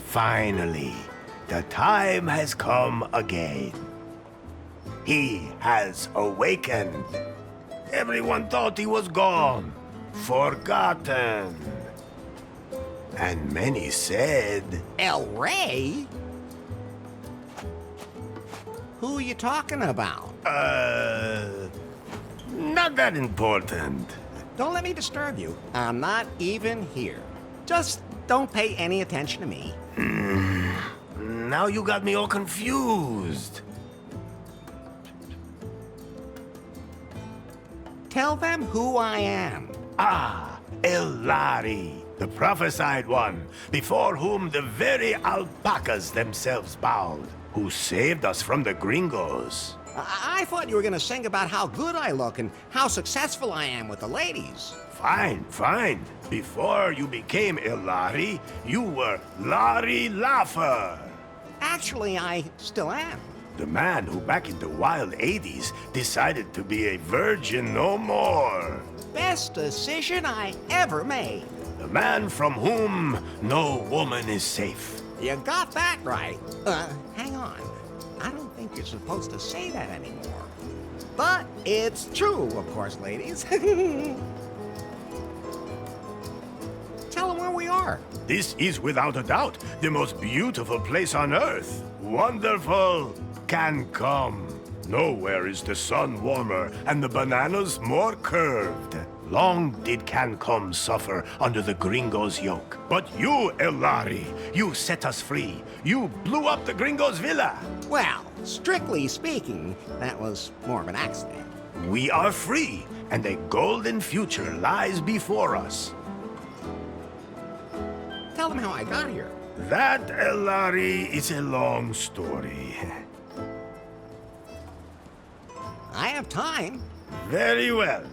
Finally, the time has come again. He has awakened. Everyone thought he was gone, forgotten. And many said, El Rey? Who are you talking about? not that important. Don't let me disturb you. I'm not even here. Just don't pay any attention to me. Now you got me all confused. Tell them who I am. Ah, Elari, the prophesied one, before whom the very alpacas themselves bowed, who saved us from the gringos. I thought you were gonna sing about how good I look and how successful I am with the ladies. Fine, fine. Before you became Elari, you were Larry Laffer. Actually, I still am. The man who back in the wild 80s decided to be a virgin no more. Best decision I ever made. The man from whom no woman is safe. You got that right. Hang on. I don't think you're supposed to say that anymore. But it's true, of course, ladies. Tell them where we are. This is without a doubt the most beautiful place on earth. Wonderful Cancum. Nowhere is the sun warmer and the bananas more curved. Long did Cancum suffer under the gringos' yoke. But you, Elari, you set us free. You blew up the gringos' villa. Well, strictly speaking, that was more of an accident. We are free, and a golden future lies before us. Tell them how I got here. That, Elari, is a long story. I have time. Very well.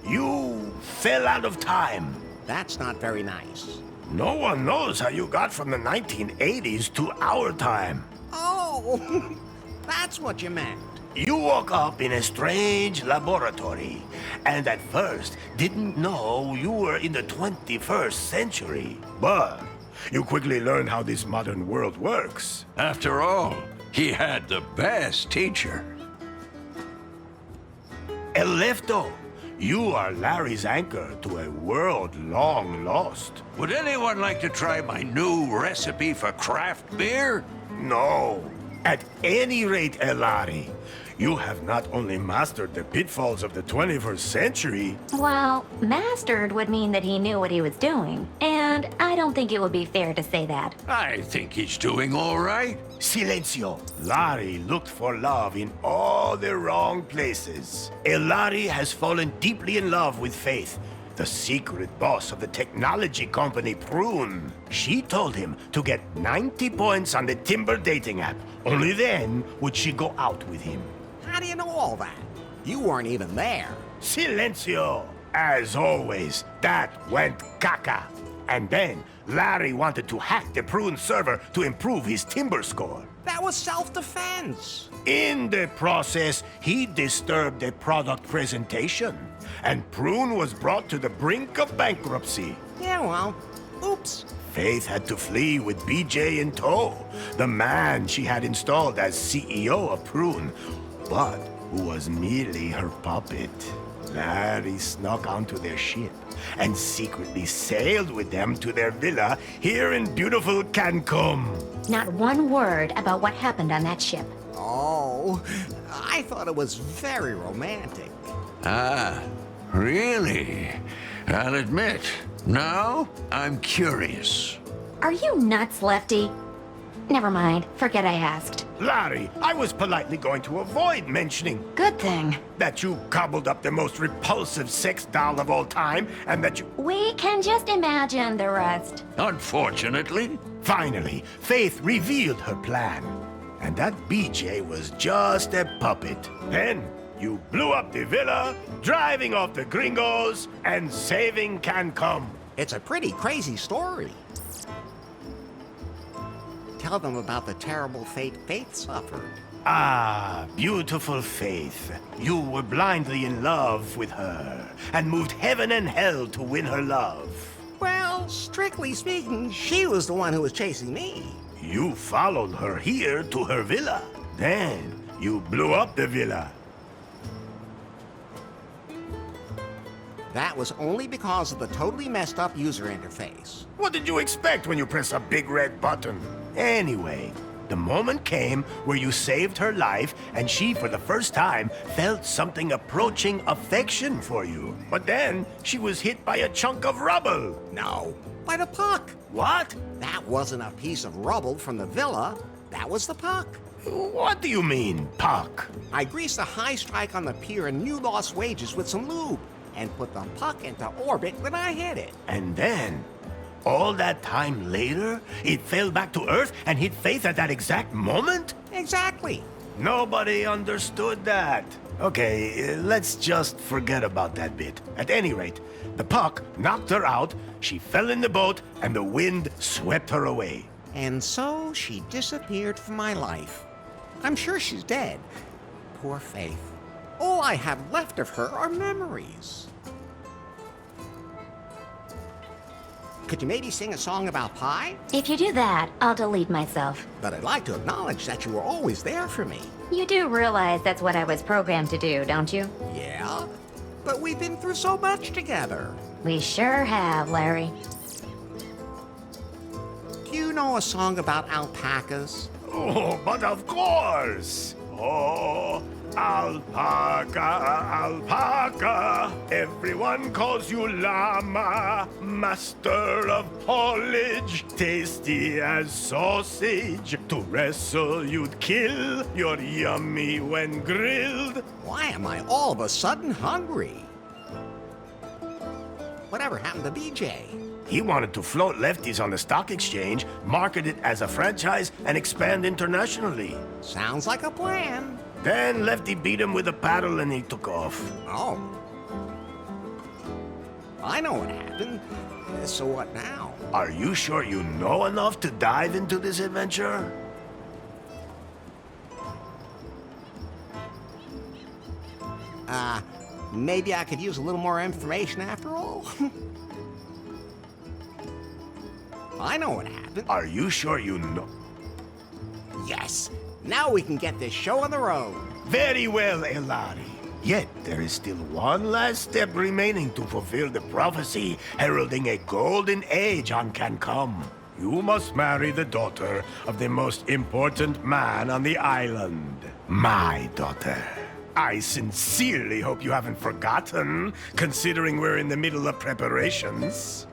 You fell out of time. That's not very nice. No one knows how you got from the 1980s to our time. Oh, that's what you meant. You woke up in a strange laboratory, and at first didn't know you were in the 21st century. But you quickly learned how this modern world works. After all, he had the best teacher. Elefto, you are Larry's anchor to a world long lost. Would anyone like to try my new recipe for craft beer? No. At any rate, Elari, you have not only mastered the pitfalls of the 21st century... Well, mastered would mean that he knew what he was doing, and I don't think it would be fair to say that. I think he's doing all right. Silencio. Larry looked for love in all the wrong places. Elari has fallen deeply in love with Faith, the secret boss of the technology company Prune. She told him to get 90 points on the Timber dating app. Only then would she go out with him. How do you know all that? You weren't even there. Silencio! As always, that went caca. And then, Larry wanted to hack the Prune server to improve his Timber score. That was self-defense. In the process, he disturbed a product presentation, and Prune was brought to the brink of bankruptcy. Yeah, well, oops. Faith had to flee with BJ in tow, the man she had installed as CEO of Prune, but who was merely her puppet. Larry snuck onto their ship and secretly sailed with them to their villa here in beautiful Cancum. Not one word about what happened on that ship. Oh, I thought it was very romantic. Ah, really? I'll admit, now I'm curious. Are you nuts, Lefty? Never mind. Forget I asked. Larry, I was politely going to avoid mentioning Good thing. that you cobbled up the most repulsive sex doll of all time, and that you... We can just imagine the rest. Unfortunately, Finally, Faith revealed her plan. And that BJ was just a puppet. Then, you blew up the villa, driving off the gringos, and saving Cancum. It's a pretty crazy story. Tell them about the terrible fate Faith suffered. Ah, beautiful Faith. You were blindly in love with her, and moved heaven and hell to win her love. Well, strictly speaking, she was the one who was chasing me. You followed her here to her villa. Then, you blew up the villa. That was only because of the totally messed up user interface. What did you expect when you press a big red button? Anyway, the moment came where you saved her life, and she, for the first time, felt something approaching affection for you. But then, she was hit by a chunk of rubble. No, by the puck. What? That wasn't a piece of rubble from the villa. That was the puck. What do you mean, puck? I greased a high strike on the pier and you lost wages with some lube, and put the puck into orbit when I hit it. And then, all that time later, it fell back to Earth and hit Faith at that exact moment? Exactly. Nobody understood that. Okay, let's just forget about that bit. At any rate, the puck knocked her out, she fell in the boat, and the wind swept her away. And so she disappeared from my life. I'm sure she's dead. Poor Faith. All I have left of her are memories. Could you maybe sing a song about pie? If you do that, I'll delete myself. But I'd like to acknowledge that you were always there for me. You do realize that's what I was programmed to do, don't you? Yeah, but we've been through so much together. We sure have, Larry. Do you know a song about alpacas? Oh, but of course! Oh, alpaca, alpaca. Everyone calls you llama, master of haulage, tasty as sausage. To wrestle, you'd kill. You're yummy when grilled. Why am I all of a sudden hungry? Whatever happened to BJ? He wanted to float lefties on the stock exchange, market it as a franchise, and expand internationally. Sounds like a plan. Then Lefty beat him with a paddle and he took off. Oh. I know what happened. So what now? Are you sure you know enough to dive into this adventure? Maybe I could use a little more information after all? I know what happened. Are you sure you know? Yes. Now we can get this show on the road. Very well, Elari. Yet there is still one last step remaining to fulfill the prophecy heralding a golden age on Cancum. You must marry the daughter of the most important man on the island. My daughter. I sincerely hope you haven't forgotten, considering we're in the middle of preparations.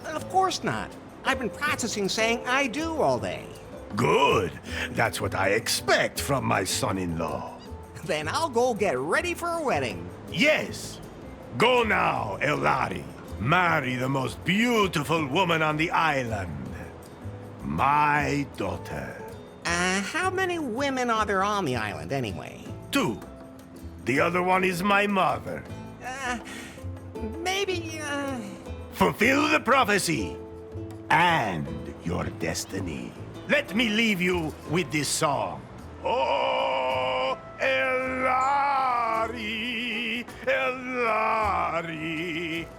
Of course not. I've been practicing saying I do all day. Good. That's what I expect from my son-in-law. Then I'll go get ready for a wedding. Yes. Go now, Elari. Marry the most beautiful woman on the island. My daughter. How many women are there on the island anyway? 2. The other one is my mother. Maybe, Fulfill the prophecy and your destiny. Let me leave you with this song. Oh, Elari, Elari,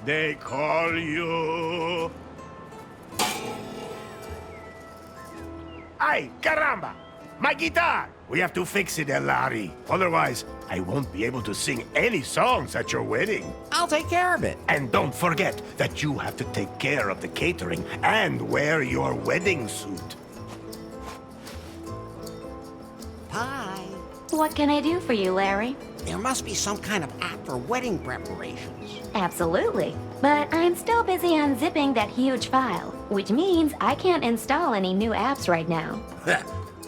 they call you. Ay, caramba! My guitar! We have to fix it, Elari. Otherwise, I won't be able to sing any songs at your wedding. I'll take care of it. And don't forget that you have to take care of the catering and wear your wedding suit. Pie. What can I do for you, Larry? There must be some kind of app for wedding preparations. Absolutely. But I'm still busy unzipping that huge file, which means I can't install any new apps right now.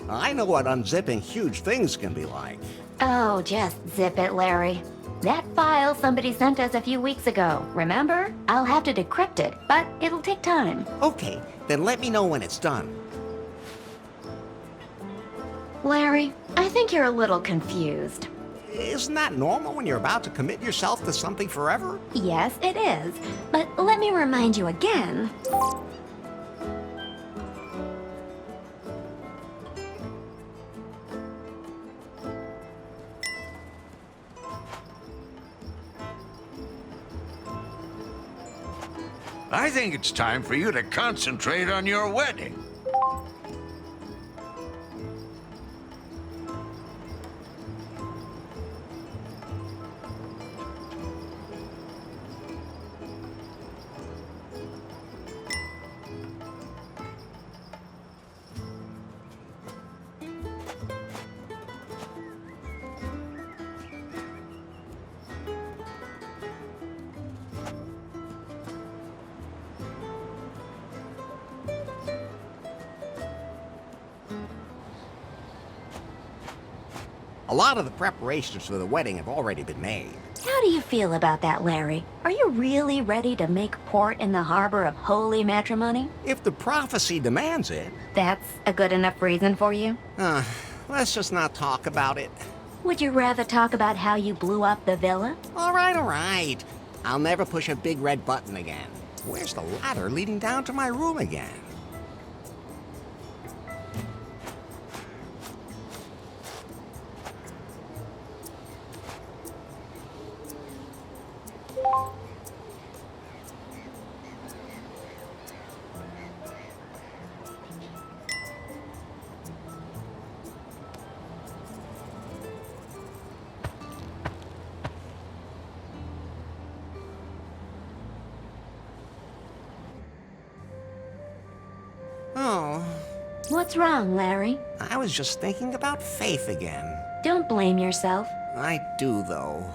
I know what unzipping huge things can be like. Oh, just zip it, Larry. That file somebody sent us a few weeks ago, remember? I'll have to decrypt it, but it'll take time. Okay, then let me know when it's done. Larry, I think you're a little confused. Isn't that normal when you're about to commit yourself to something forever? Yes, it is. But let me remind you again. I think it's time for you to concentrate on your wedding. A lot of the preparations for the wedding have already been made. How do you feel about that, Larry? Are you really ready to make port in the harbor of holy matrimony? If the prophecy demands it. That's a good enough reason for you? Let's just not talk about it. Would you rather talk about how you blew up the villa? All right. I'll never push a big red button again. Where's the ladder leading down to my room again? Oh, What's wrong, Larry? I was just thinking about Faith again. Don't blame yourself. I do, though.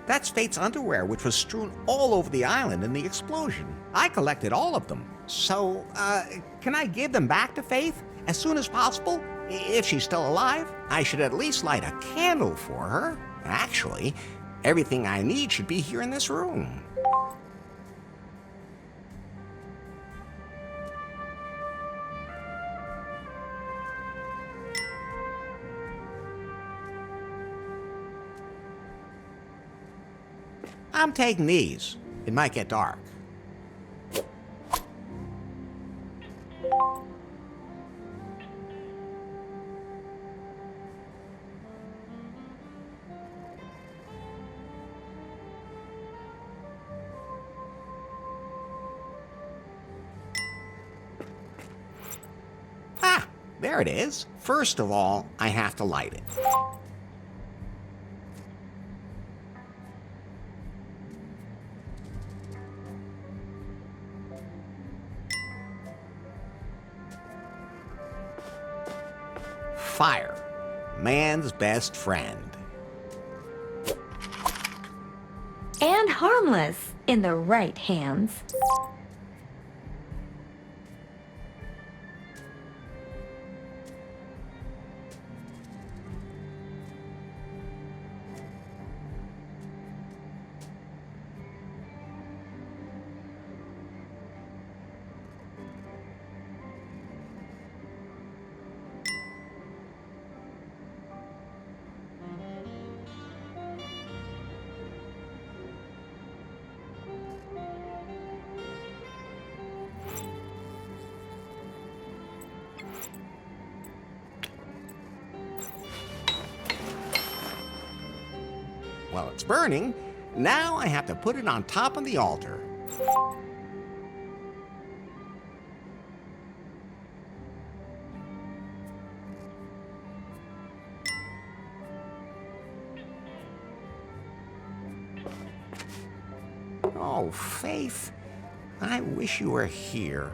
That's Faith's underwear, which was strewn all over the island in the explosion. I collected all of them. So, can I give them back to Faith as soon as possible? If she's still alive, I should at least light a candle for her. Actually, everything I need should be here in this room. I'm taking these. It might get dark. Ah, there it is. First of all, I have to light it. Fire, man's best friend. And harmless in the right hands. Well, it's burning. Now I have to put it on top of the altar. Oh, Faith, I wish you were here.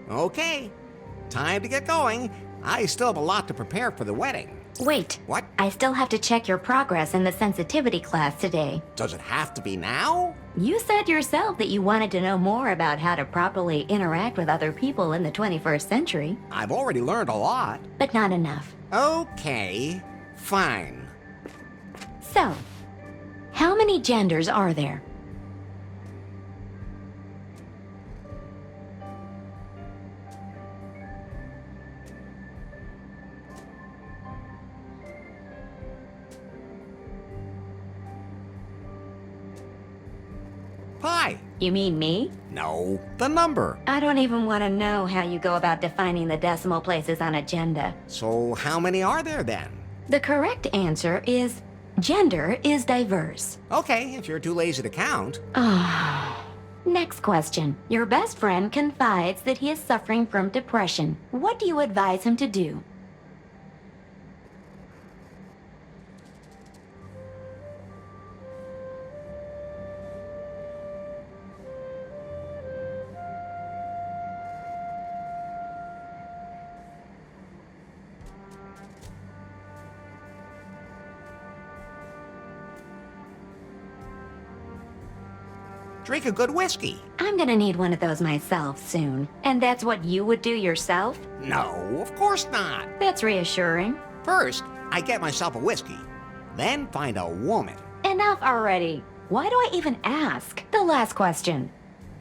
Okay, time to get going. I still have a lot to prepare for the wedding. Wait. What? I still have to check your progress in the sensitivity class today. Does it have to be now? You said yourself that you wanted to know more about how to properly interact with other people in the 21st century, I've already learned a lot. but not enough. Okay, fine. So, How many genders are there? Pi. You mean me? No, the number. I don't even want to know how you go about defining the decimal places on agenda. So how many are there then? The correct answer is gender is diverse. Okay, if you're too lazy to count. Next question. Your best friend confides that he is suffering from depression. What do you advise him to do? Drink a good whiskey. I'm gonna need one of those myself soon. And that's what you would do yourself? No, of course not. That's reassuring. First, I get myself a whiskey. Then find a woman. Enough already. Why do I even ask? The last question.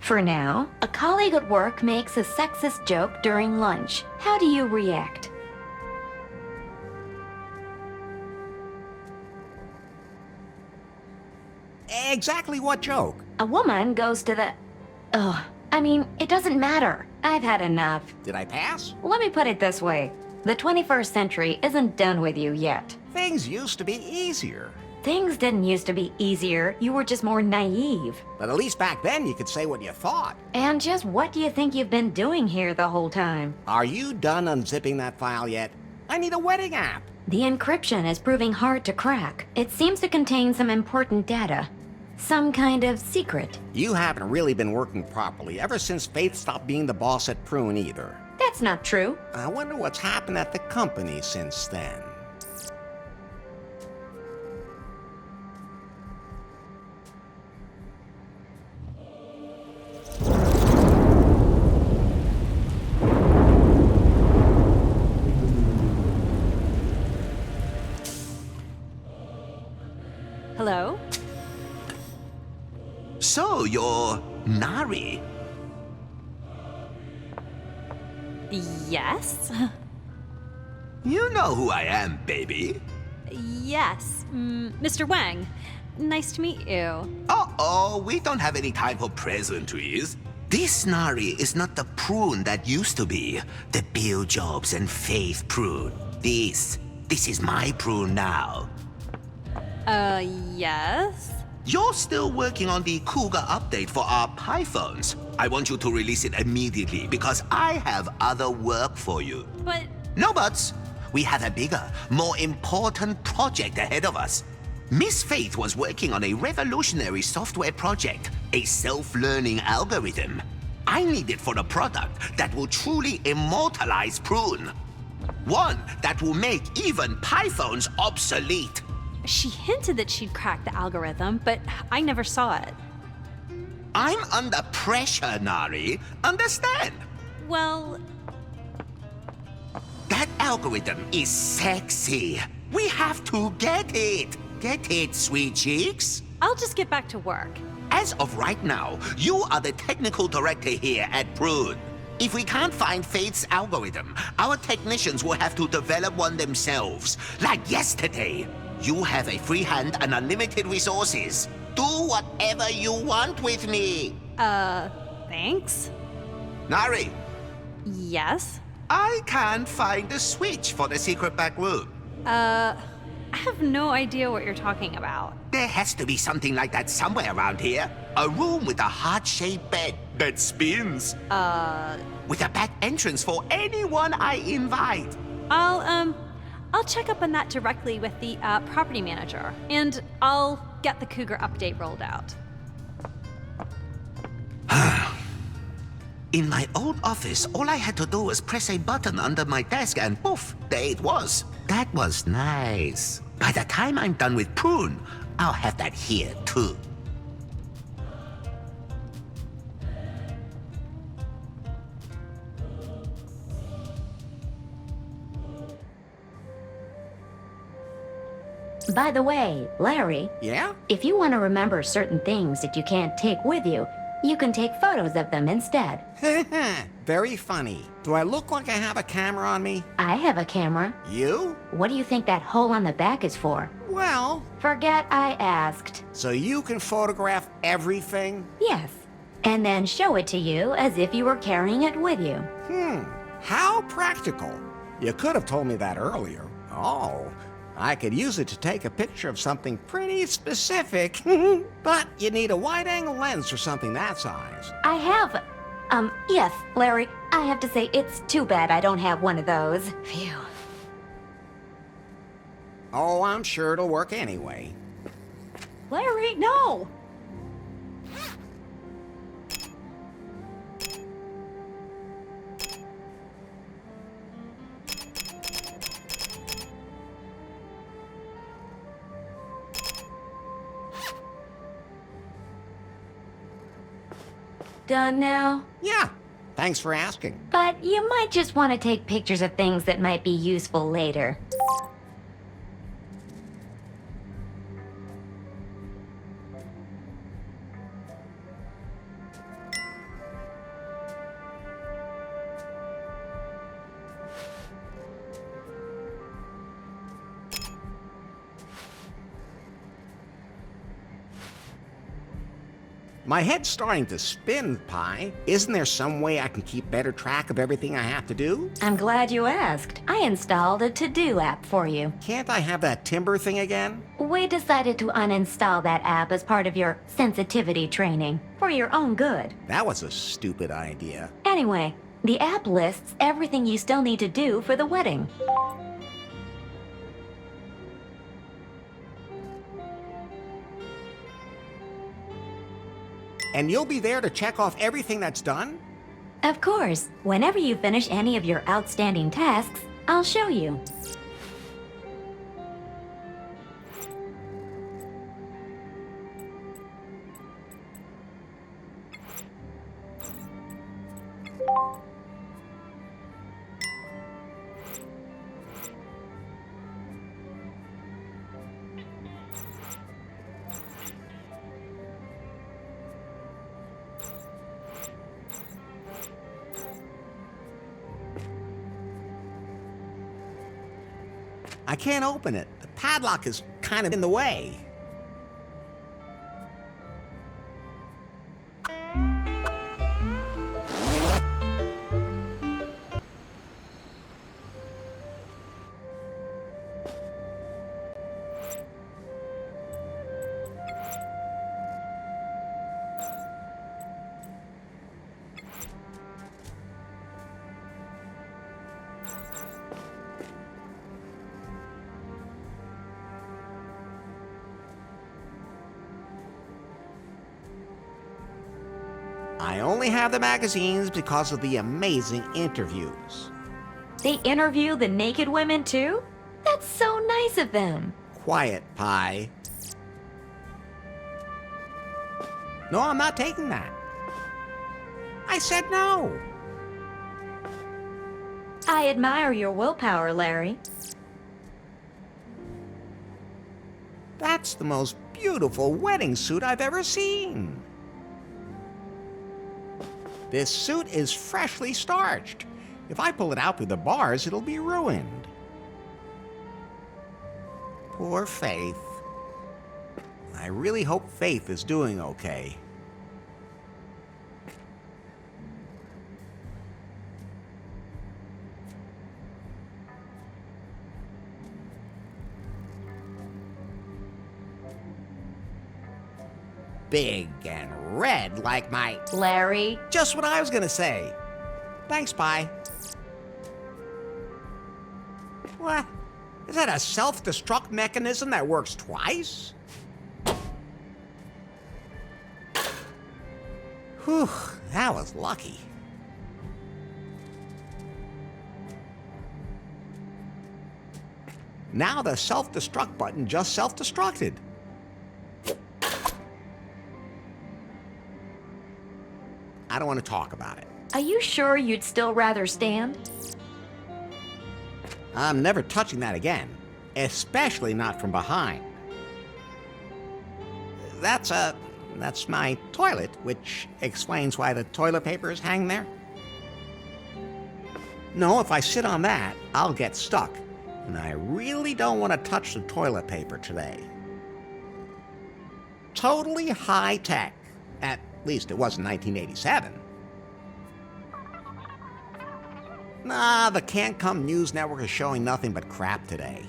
For now, a colleague at work makes a sexist joke during lunch. How do you react? Exactly what joke? A woman goes to the... Ugh. I mean, it doesn't matter. I've had enough. Did I pass? Let me put it this way. The 21st century isn't done with you yet. Things used to be easier. Things didn't used to be easier. You were just more naive. But at least back then you could say what you thought. And just what do you think you've been doing here the whole time? Are you done unzipping that file yet? I need a wedding app. The encryption is proving hard to crack. It seems to contain some important data. Some kind of secret. You haven't really been working properly ever since Faith stopped being the boss at Prune either. That's not true. I wonder what's happened at the company since then. Hello? So, you're Nari. Yes? You know who I am, baby. Yes. Mr. Wang. Nice to meet you. Uh-oh, we don't have any time for pleasantries. This Nari is not the Prune that used to be. The Bill Jobs and Faith Prune. This is my Prune now. Yes? You're still working on the Cougar update for our Pythons. I want you to release it immediately because I have other work for you. But... No buts. We have a bigger, more important project ahead of us. Miss Faith was working on a revolutionary software project, a self-learning algorithm. I need it for a product that will truly immortalize Prune. One that will make even Pythons obsolete. She hinted that she'd cracked the algorithm, but I never saw it. I'm under pressure, Nari. Understand? Well... That algorithm is sexy. We have to get it. Get it, sweet cheeks? I'll just get back to work. As of right now, you are the technical director here at Prune. If we can't find Faith's algorithm, our technicians will have to develop one themselves. Like yesterday. You have a free hand and unlimited resources. Do whatever you want with me. Thanks? Nari, Yes? I can't find the switch for the secret back room. I have no idea what you're talking about. There has to be something like that somewhere around here. A room with a heart-shaped bed that spins. With a back entrance for anyone I invite. I'll check up on that directly with the property manager, and I'll get the Cougar update rolled out. In my old office, all I had to do was press a button under my desk and poof, there it was. That was nice. By the time I'm done with Prune, I'll have that here too. By the way, Larry, Yeah? if you want to remember certain things that you can't take with you, you can take photos of them instead. Very funny. Do I look like I have a camera on me? I have a camera. You? What do you think that hole on the back is for? Well, Forget I asked. so you can photograph everything? Yes. And then show it to you as if you were carrying it with you. How practical. You could have told me that earlier. Oh, I could use it to take a picture of something pretty specific. But you need a wide-angle lens for something that size. I have. Yes, Larry, I have to say it's too bad I don't have one of those. Phew. Oh, I'm sure it'll work anyway. Larry, no! Done now? Yeah, thanks for asking. But you might just want to take pictures of things that might be useful later. My head's starting to spin, Pi. Isn't there some way I can keep better track of everything I have to do? I'm glad you asked. I installed a to-do app for you. Can't I have that timber thing again? We decided to uninstall that app as part of your sensitivity training, for your own good. That was a stupid idea. Anyway, the app lists everything you still need to do for the wedding. And you'll be there to check off everything that's done? Of course, whenever you finish any of your outstanding tasks, I'll show you. I can't open it. The padlock is kind of in the way. I only have the magazines because of the amazing interviews. They interview the naked women too? That's so nice of them. Quiet, Pi. No, I'm not taking that. I said no. I admire your willpower, Larry. That's the most beautiful wedding suit I've ever seen. This suit is freshly starched. If I pull it out through the bars, it'll be ruined. Poor Faith. I really hope Faith is doing okay. Big and red like my... Larry, Just what I was gonna say. Thanks, Pi. What? Is that a self-destruct mechanism that works twice? Whew, that was lucky. Now the self-destruct button just self-destructed. I don't want to talk about it. are you sure you'd still rather stand? I'm never touching that again. especially not from behind. That's my toilet, which explains why the toilet paper is hanging there. No, if I sit on that, I'll get stuck, and I really don't want to touch the toilet paper today. Totally high tech. At least it was in 1987. Nah, the Cancum News Network is showing nothing but crap today.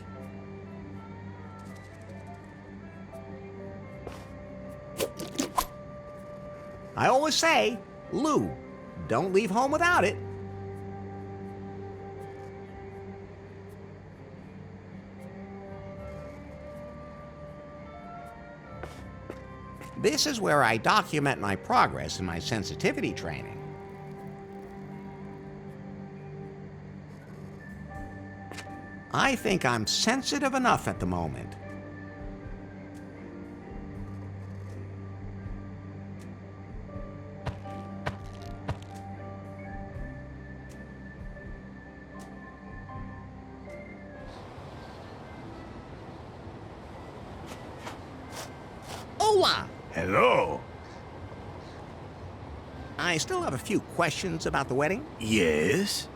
I always say, Lou, don't leave home without it. This is where I document my progress in my sensitivity training. I think I'm sensitive enough at the moment. Hola! Hello. I still have a few questions about the wedding. Yes?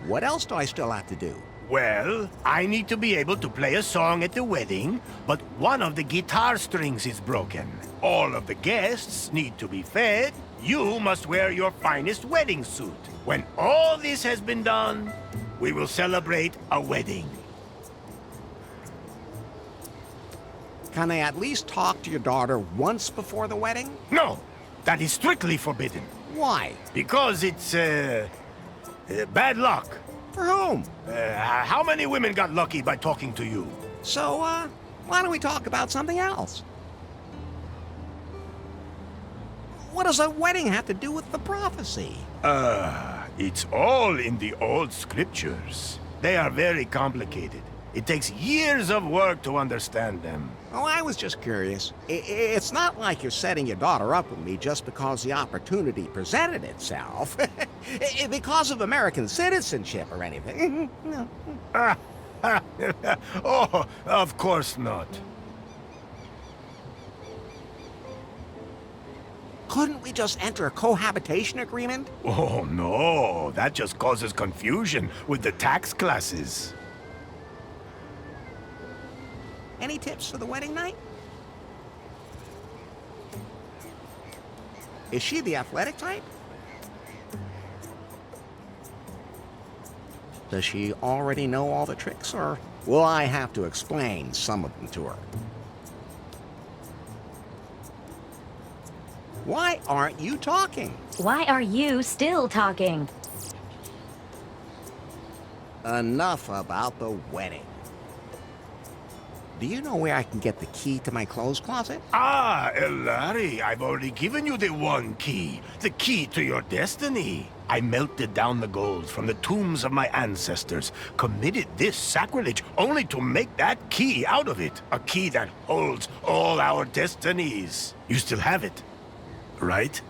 What else do I still have to do? Well, I need to be able to play a song at the wedding, but one of the guitar strings is broken. All of the guests need to be fed. You must wear your finest wedding suit. When all this has been done, we will celebrate a wedding. Can I at least talk to your daughter once before the wedding? No, that is strictly forbidden. Why? Because it's, bad luck. For whom? How many women got lucky by talking to you? So, why don't we talk about something else? What does a wedding have to do with the prophecy? It's all in the old scriptures. They are very complicated. It takes years of work to understand them. Oh, I was just curious. It's not like you're setting your daughter up with me just because the opportunity presented itself. Because of American citizenship or anything. No. Oh, of course not. Couldn't we just enter a cohabitation agreement? Oh, no. That just causes confusion with the tax classes. Any tips for the wedding night? Is she the athletic type? Does she already know all the tricks, or will I have to explain some of them to her? Why aren't you talking? Why are you still talking? Enough about the wedding. Do you know where I can get the key to my clothes closet? Ah, Elari, I've already given you the one key. The key to your destiny. I melted down the gold from the tombs of my ancestors, committed this sacrilege only to make that key out of it. A key that holds all our destinies. You still have it, right?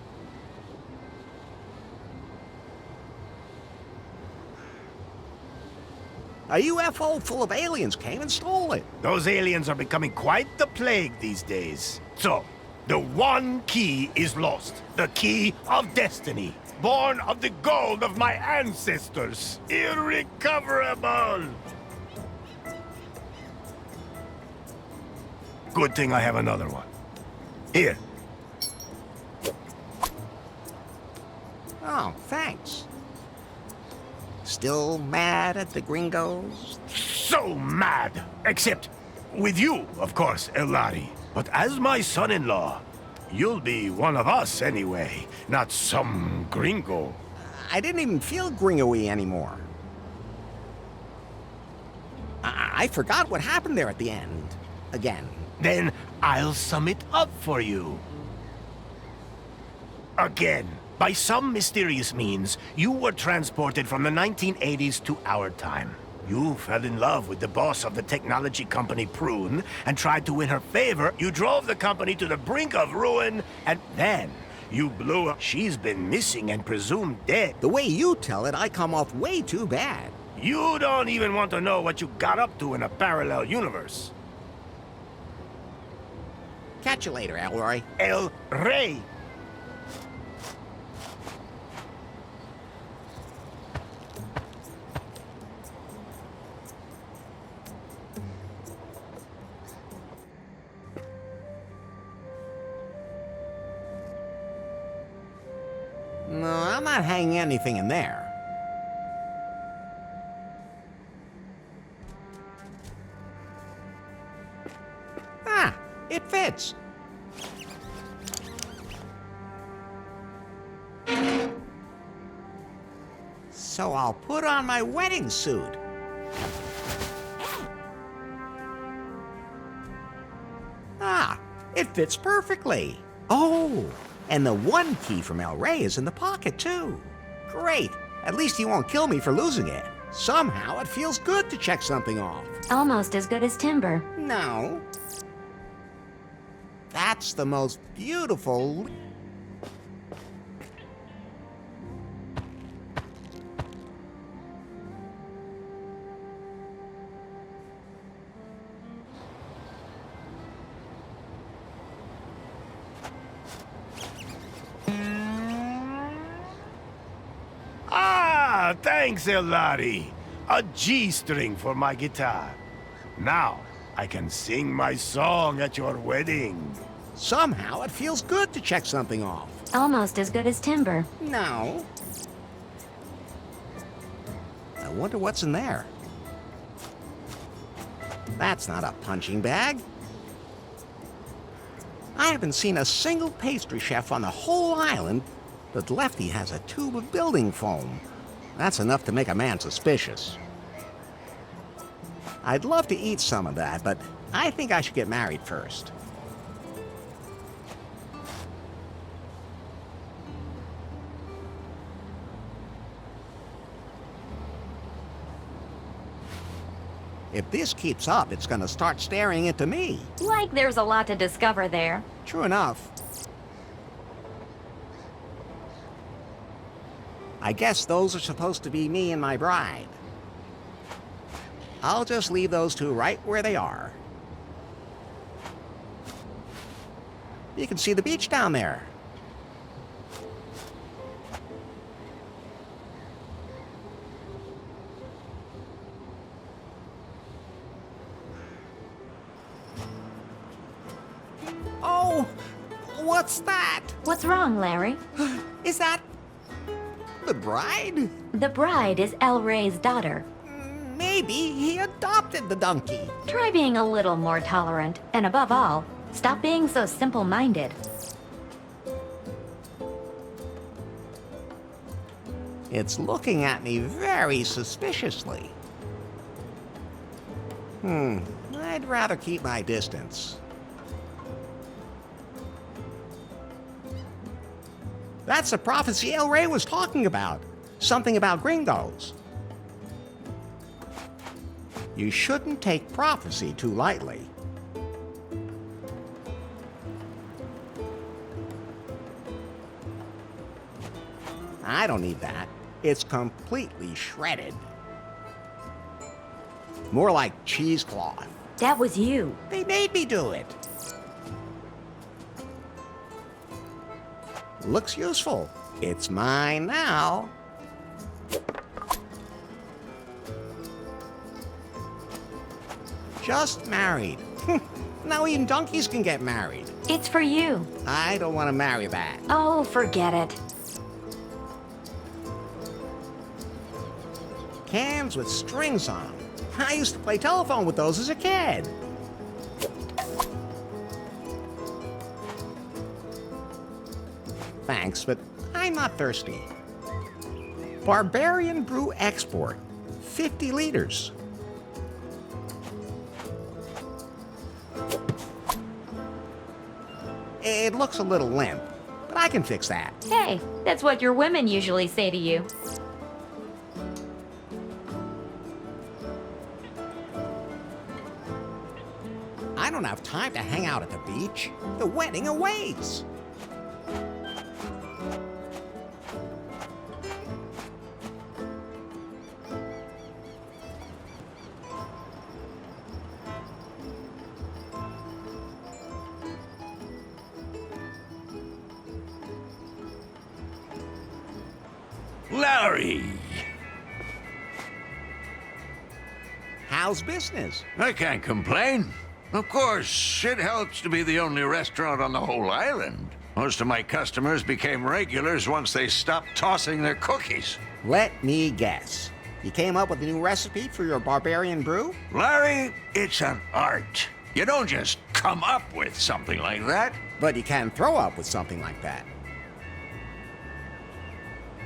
A UFO full of aliens came and stole it. Those aliens are becoming quite the plague these days. So, the one key is lost. The key of destiny. Born of the gold of my ancestors. Irrecoverable! Good thing I have another one. Here. Oh, thanks. Still mad at the gringos? So mad! Except with you, of course, Elari. But as my son-in-law, you'll be one of us anyway, not some gringo. I didn't even feel gringo-y anymore. I forgot what happened there at the end. Again. Then I'll sum it up for you. Again. By some mysterious means, you were transported from the 1980s to our time. You fell in love with the boss of the technology company Prune and tried to win her favor. You drove the company to the brink of ruin, and then you blew up. She's been missing and presumed dead. The way you tell it, I come off way too bad. You don't even want to know what you got up to in a parallel universe. Catch you later, Elroy. El Rey. No, I'm not hanging anything in there. Ah, it fits. So I'll put on my wedding suit. Ah, it fits perfectly. Oh, and the one key from El Rey is in the pocket, too. Great. At least he won't kill me for losing it. Somehow it feels good to check something off. Almost as good as timber. No. That's the most beautiful... Ah, thanks, Elari. A G-string for my guitar. Now, I can sing my song at your wedding. Somehow it feels good to check something off. Almost as good as timber. No. I wonder what's in there. That's not a punching bag. I haven't seen a single pastry chef on the whole island, but Lefty has a tube of building foam. That's enough to make a man suspicious. I'd love to eat some of that, but I think I should get married first. If this keeps up, it's gonna start staring into me. Like there's a lot to discover there. True enough. I guess those are supposed to be me and my bride. I'll just leave those two right where they are. You can see the beach down there. Oh, what's that? What's wrong, Larry? Is that the bride? The bride is El Rey's daughter. Maybe he adopted the donkey. Try being a little more tolerant, and above all, stop being so simple-minded. It's looking at me very suspiciously. I'd rather keep my distance. That's the prophecy El Rey was talking about. Something about gringos. You shouldn't take prophecy too lightly. I don't need that. It's completely shredded. More like cheesecloth. That was you. They made me do it. Looks useful. It's mine now. Just married. Now even donkeys can get married. It's for you. I don't want to marry that. Oh, forget it. Cans with strings on them. I used to play telephone with those as a kid. Thanks, but I'm not thirsty. Barbarian Brew Export. 50 liters. It looks a little limp, but I can fix that. Hey, that's what your women usually say to you. I don't have time to hang out at the beach. The wedding awaits. Larry! How's business? I can't complain. Of course, it helps to be the only restaurant on the whole island. Most of my customers became regulars once they stopped tossing their cookies. Let me guess. You came up with a new recipe for your barbarian brew? Larry, it's an art. You don't just come up with something like that. But you can throw up with something like that.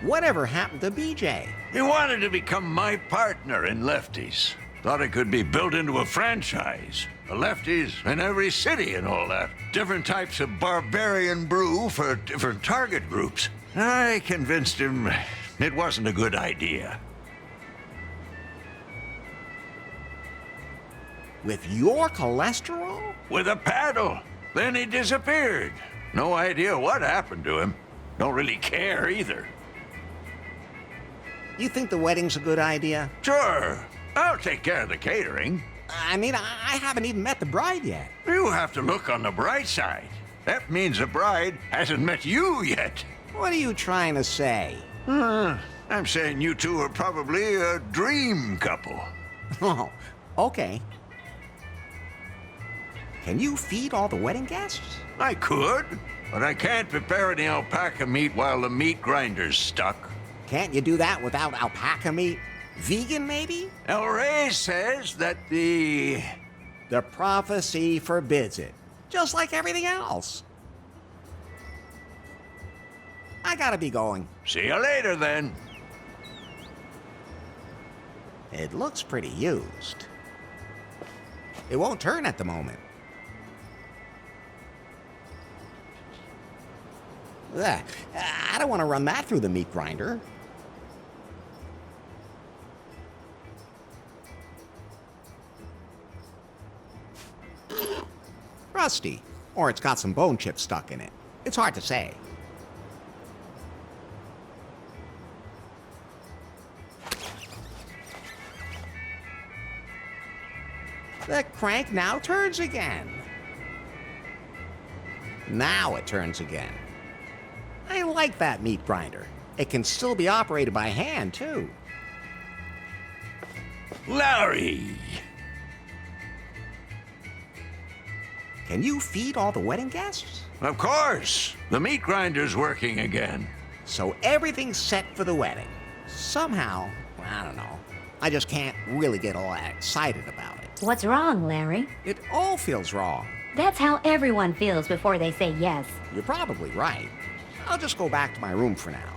Whatever happened to BJ? He wanted to become my partner in Lefties. Thought it could be built into a franchise. A Lefties in every city and all that. Different types of barbarian brew for different target groups. I convinced him it wasn't a good idea. With your cholesterol? With a paddle. Then he disappeared. No idea what happened to him. Don't really care either. You think the wedding's a good idea? Sure. I'll take care of the catering. I mean, I haven't even met the bride yet. You have to look on the bright side. That means the bride hasn't met you yet. What are you trying to say? I'm saying you two are probably a dream couple. Oh, okay. Can you feed all the wedding guests? I could, but I can't prepare any alpaca meat while the meat grinder's stuck. Can't you do that without alpaca meat? Vegan, maybe? El Rey says that the prophecy forbids it. Just like everything else. I gotta be going. See you later, then. It looks pretty used. It won't turn at the moment. Ugh, I don't want to run that through the meat grinder. Rusty. Or it's got some bone chips stuck in it. It's hard to say. The crank now turns again. Now it turns again. I like that meat grinder. It can still be operated by hand, too. Larry! Can you feed all the wedding guests? Of course. The meat grinder's working again. So everything's set for the wedding. Somehow, I don't know, I just can't really get all that excited about it. What's wrong, Larry? It all feels wrong. That's how everyone feels before they say yes. You're probably right. I'll just go back to my room for now.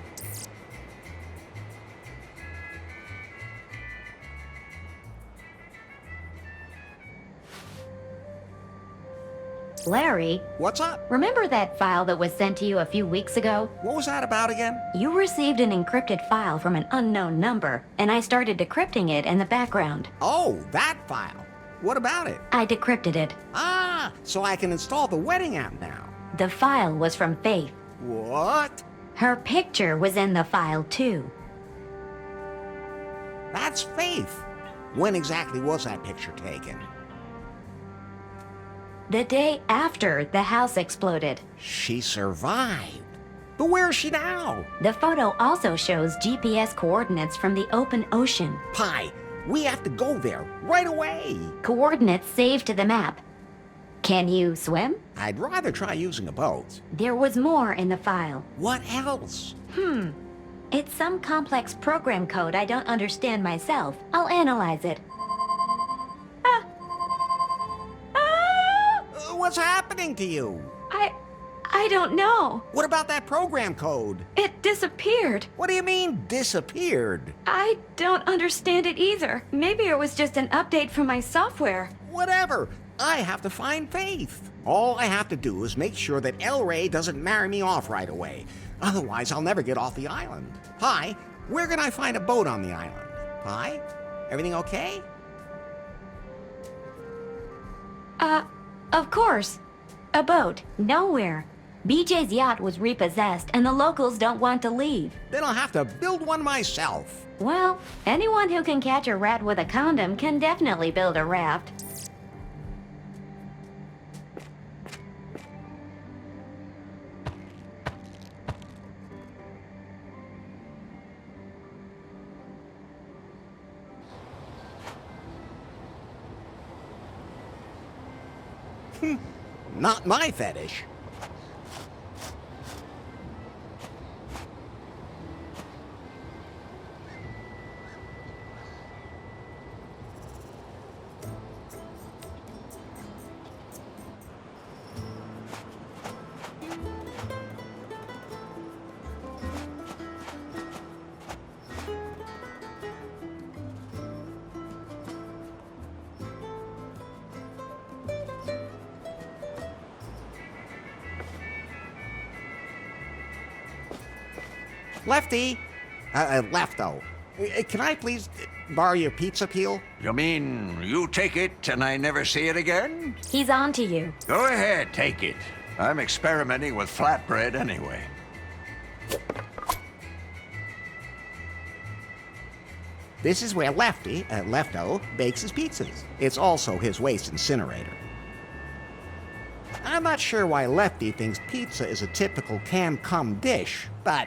Larry, What's up? remember that file that was sent to you a few weeks ago? What was that about again? You received an encrypted file from an unknown number, and I started decrypting it in the background. Oh, that file. What about it? I decrypted it. Ah, so I can install the wedding app now. The file was from Faith. What? Her picture was in the file, too. That's Faith. When exactly was that picture taken? The day after the house exploded. She survived. But where is she now? The photo also shows GPS coordinates from the open ocean. Pi, we have to go there right away. Coordinates saved to the map. Can you swim? I'd rather try using a boat. There was more in the file. What else? It's some complex program code I don't understand myself. I'll analyze it. What's happening to you? I don't know. What about that program code? It disappeared. What do you mean, disappeared? I don't understand it either. Maybe it was just an update from my software. Whatever. I have to find Faith. All I have to do is make sure that El Rey doesn't marry me off right away. Otherwise, I'll never get off the island. Pi, where can I find a boat on the island? Pi, everything okay? Of course. A boat. Nowhere. BJ's yacht was repossessed and the locals don't want to leave. Then I'll have to build one myself. Well, anyone who can catch a rat with a condom can definitely build a raft. Not my fetish. Lefty! Lefto. Can I please borrow your pizza peel? You mean you take it and I never see it again? He's on to you. Go ahead, take it. I'm experimenting with flatbread anyway. This is where Lefty, Lefto, bakes his pizzas. It's also his waste incinerator. I'm not sure why Lefty thinks pizza is a typical Cancum dish, but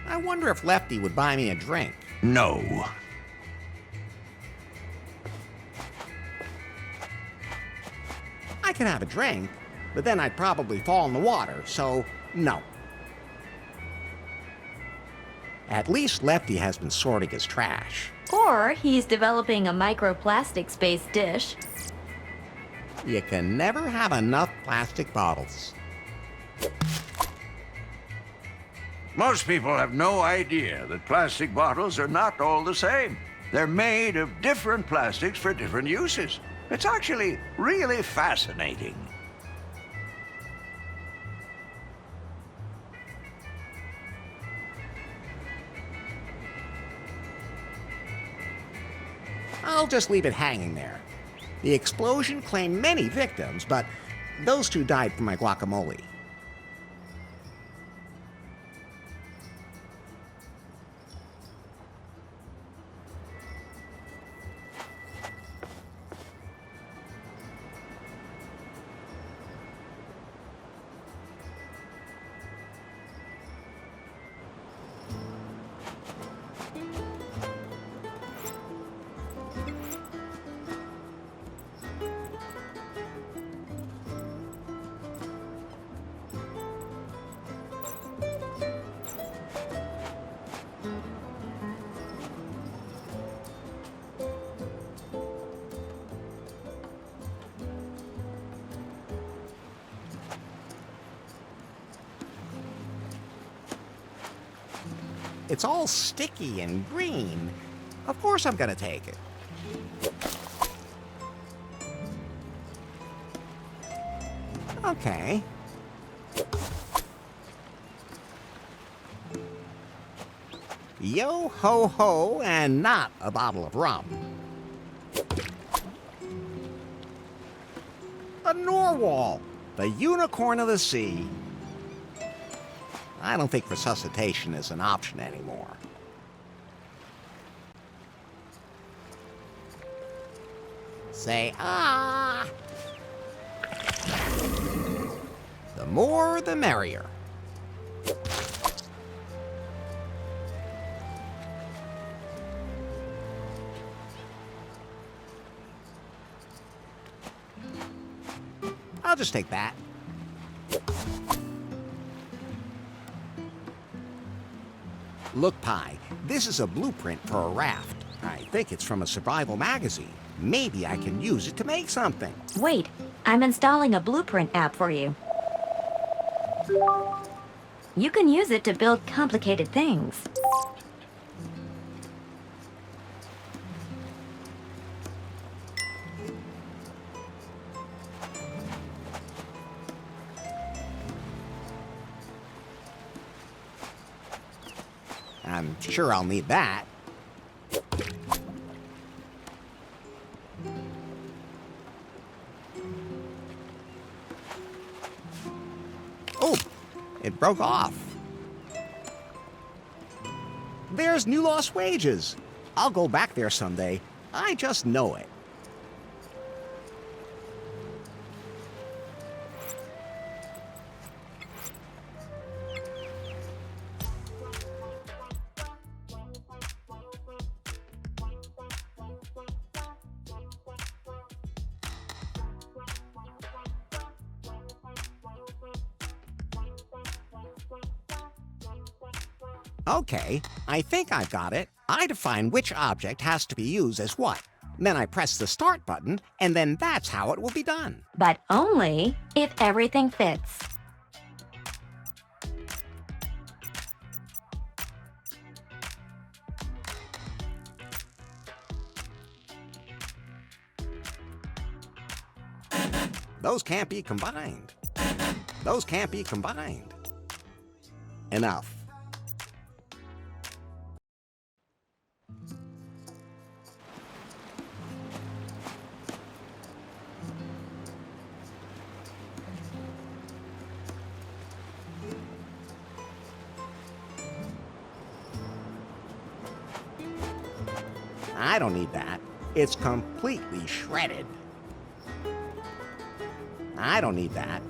I wonder if Lefty would buy me a drink. No. I can have a drink, but then I'd probably fall in the water, so no. At least Lefty has been sorting his trash. Or he's developing a microplastics-based dish. You can never have enough plastic bottles. Most people have no idea that plastic bottles are not all the same. They're made of different plastics for different uses. It's actually really fascinating. I'll just leave it hanging there. The explosion claimed many victims, but those two died from my guacamole. It's all sticky and green. Of course I'm gonna take it. Okay. Yo ho ho, and not a bottle of rum. A narwhal, the unicorn of the sea. I don't think resuscitation is an option anymore. Say ah. The more, the merrier. I'll just take that. Look, Pi, this is a blueprint for a raft. I think it's from a survival magazine. Maybe I can use it to make something. Wait, I'm installing a blueprint app for you. You can use it to build complicated things. I'm sure I'll need that. Oh, it broke off. There's New Lost Wages. I'll go back there someday. I just know it. Okay, I think I've got it. I define which object has to be used as what. Then I press the start button, and then that's how it will be done. But only if everything fits. Those can't be combined. Those can't be combined. Enough. I don't need that. It's completely shredded. I don't need that.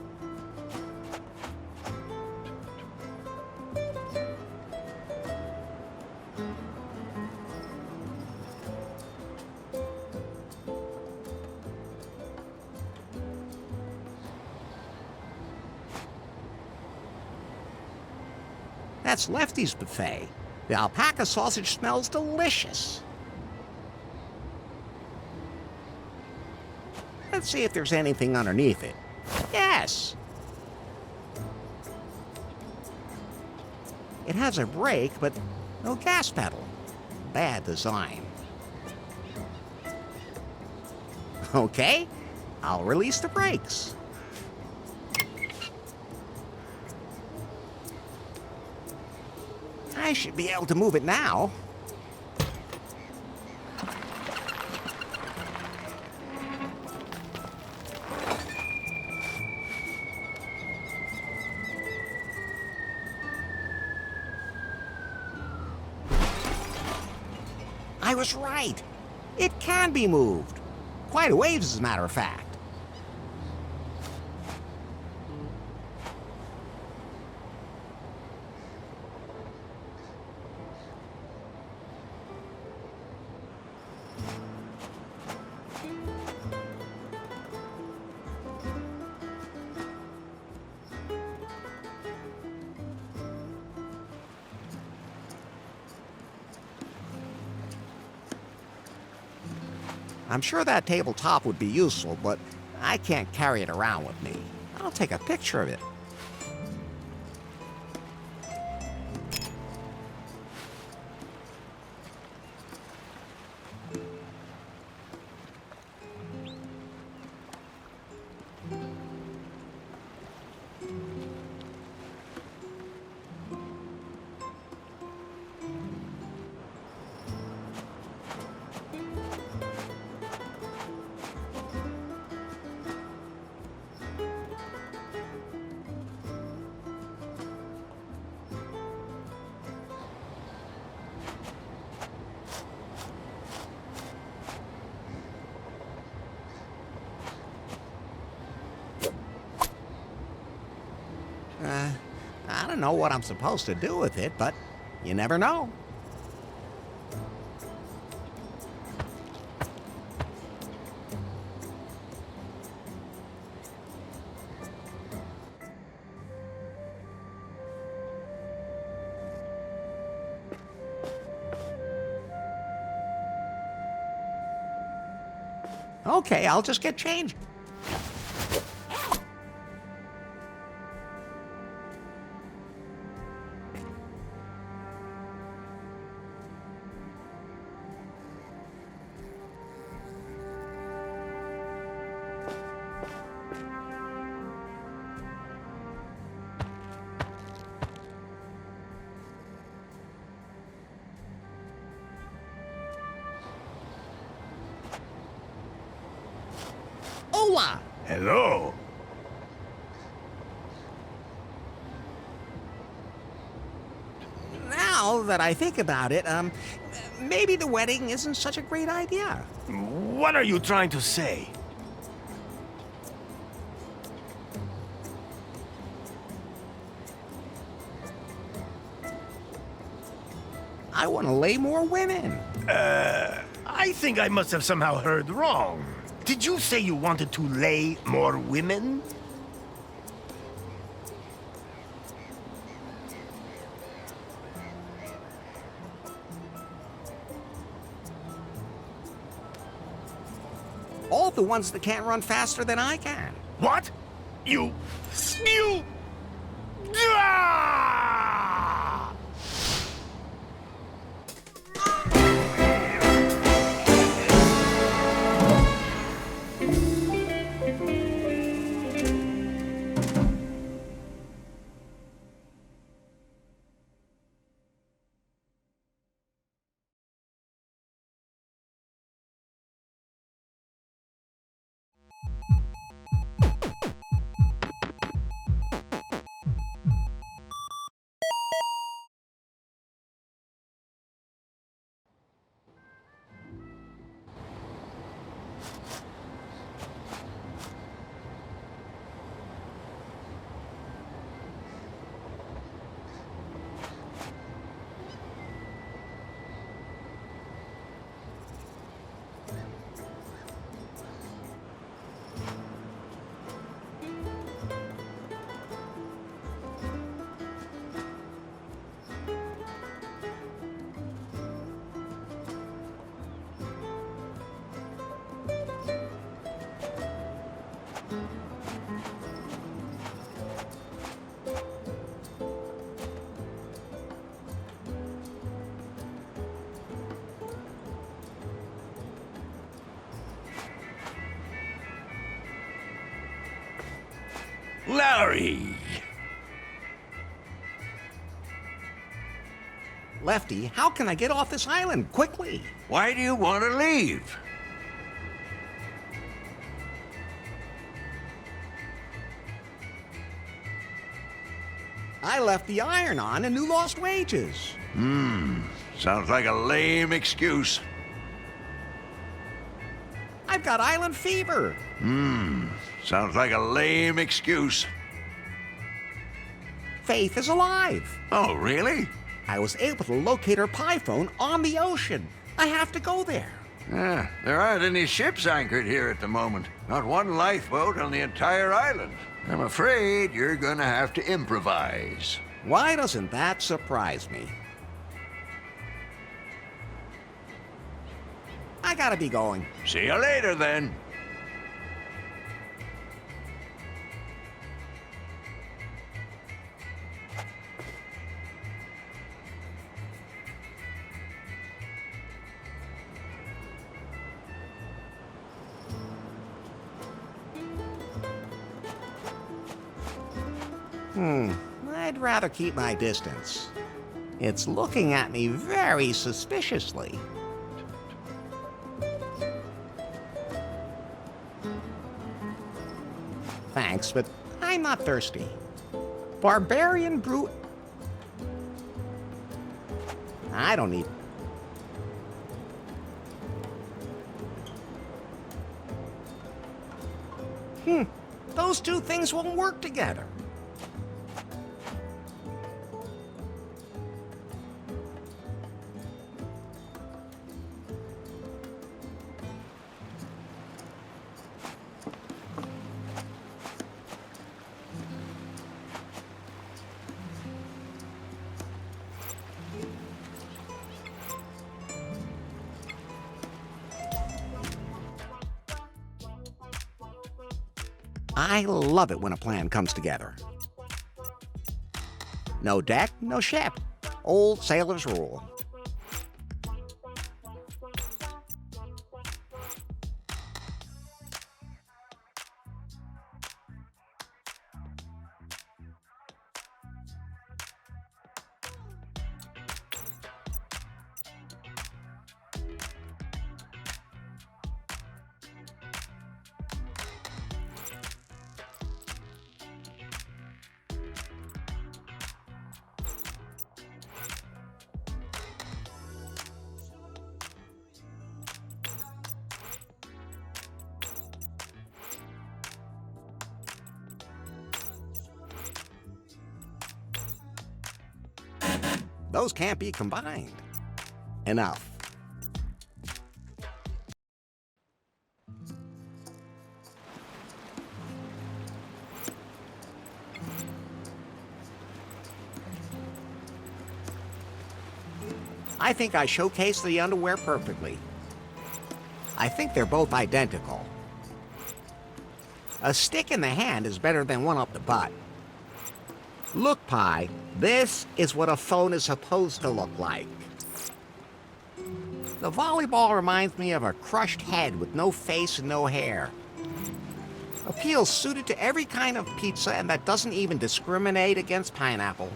That's Lefty's buffet. The alpaca sausage smells delicious. Let's see if there's anything underneath it. Yes! It has a brake, but no gas pedal. Bad design. Okay, I'll release the brakes. I should be able to move it now. I was right. It can be moved. Quite a ways, as a matter of fact. I'm sure that tabletop would be useful, but I can't carry it around with me. I'll take a picture of it. I don't know what I'm supposed to do with it, but you never know. Okay, I'll just get changed. Hola! Hello. Now that I think about it, maybe the wedding isn't such a great idea. What are you trying to say? I want to lay more women. I think I must have somehow heard wrong. Did you say you wanted to lay more women? All the ones that can't run faster than I can. What? You... Ah! Larry! Lefty, how can I get off this island quickly? Why do you want to leave? I left the iron on and you lost wages. Sounds like a lame excuse. I've got island fever. Sounds like a lame excuse. Faith is alive. Oh, really? I was able to locate her pie phone on the ocean. I have to go there. There aren't any ships anchored here at the moment. Not one lifeboat on the entire island. I'm afraid you're gonna have to improvise. Why doesn't that surprise me? I gotta be going. See you later, then. I'd rather keep my distance. It's looking at me very suspiciously. Thanks, but I'm not thirsty. Barbarian brew... I don't need... Those two things won't work together. I love it when a plan comes together. No deck, no ship. Old sailor's rule. Those can't be combined. Enough. I think I showcased the underwear perfectly. I think they're both identical. A stick in the hand is better than one up the butt. Look, Pi, this is what a phone is supposed to look like. The volleyball reminds me of a crushed head with no face and no hair. Appeals suited to every kind of pizza and that doesn't even discriminate against pineapple.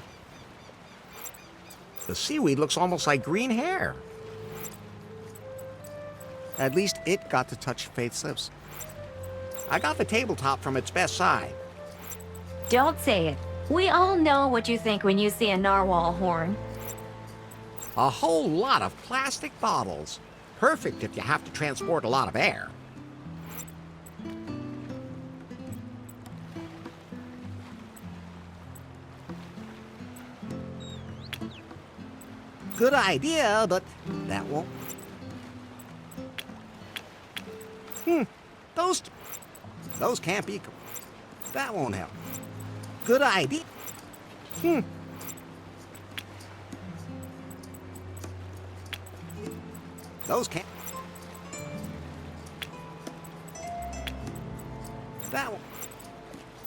The seaweed looks almost like green hair. At least it got to touch Faith's lips. I got the tabletop from its best side. Don't say it. We all know what you think when you see a narwhal horn. A whole lot of plastic bottles. Perfect if you have to transport a lot of air. Good idea, but that won't... Those can't be... That won't help. Good idea. Those can't... That won't...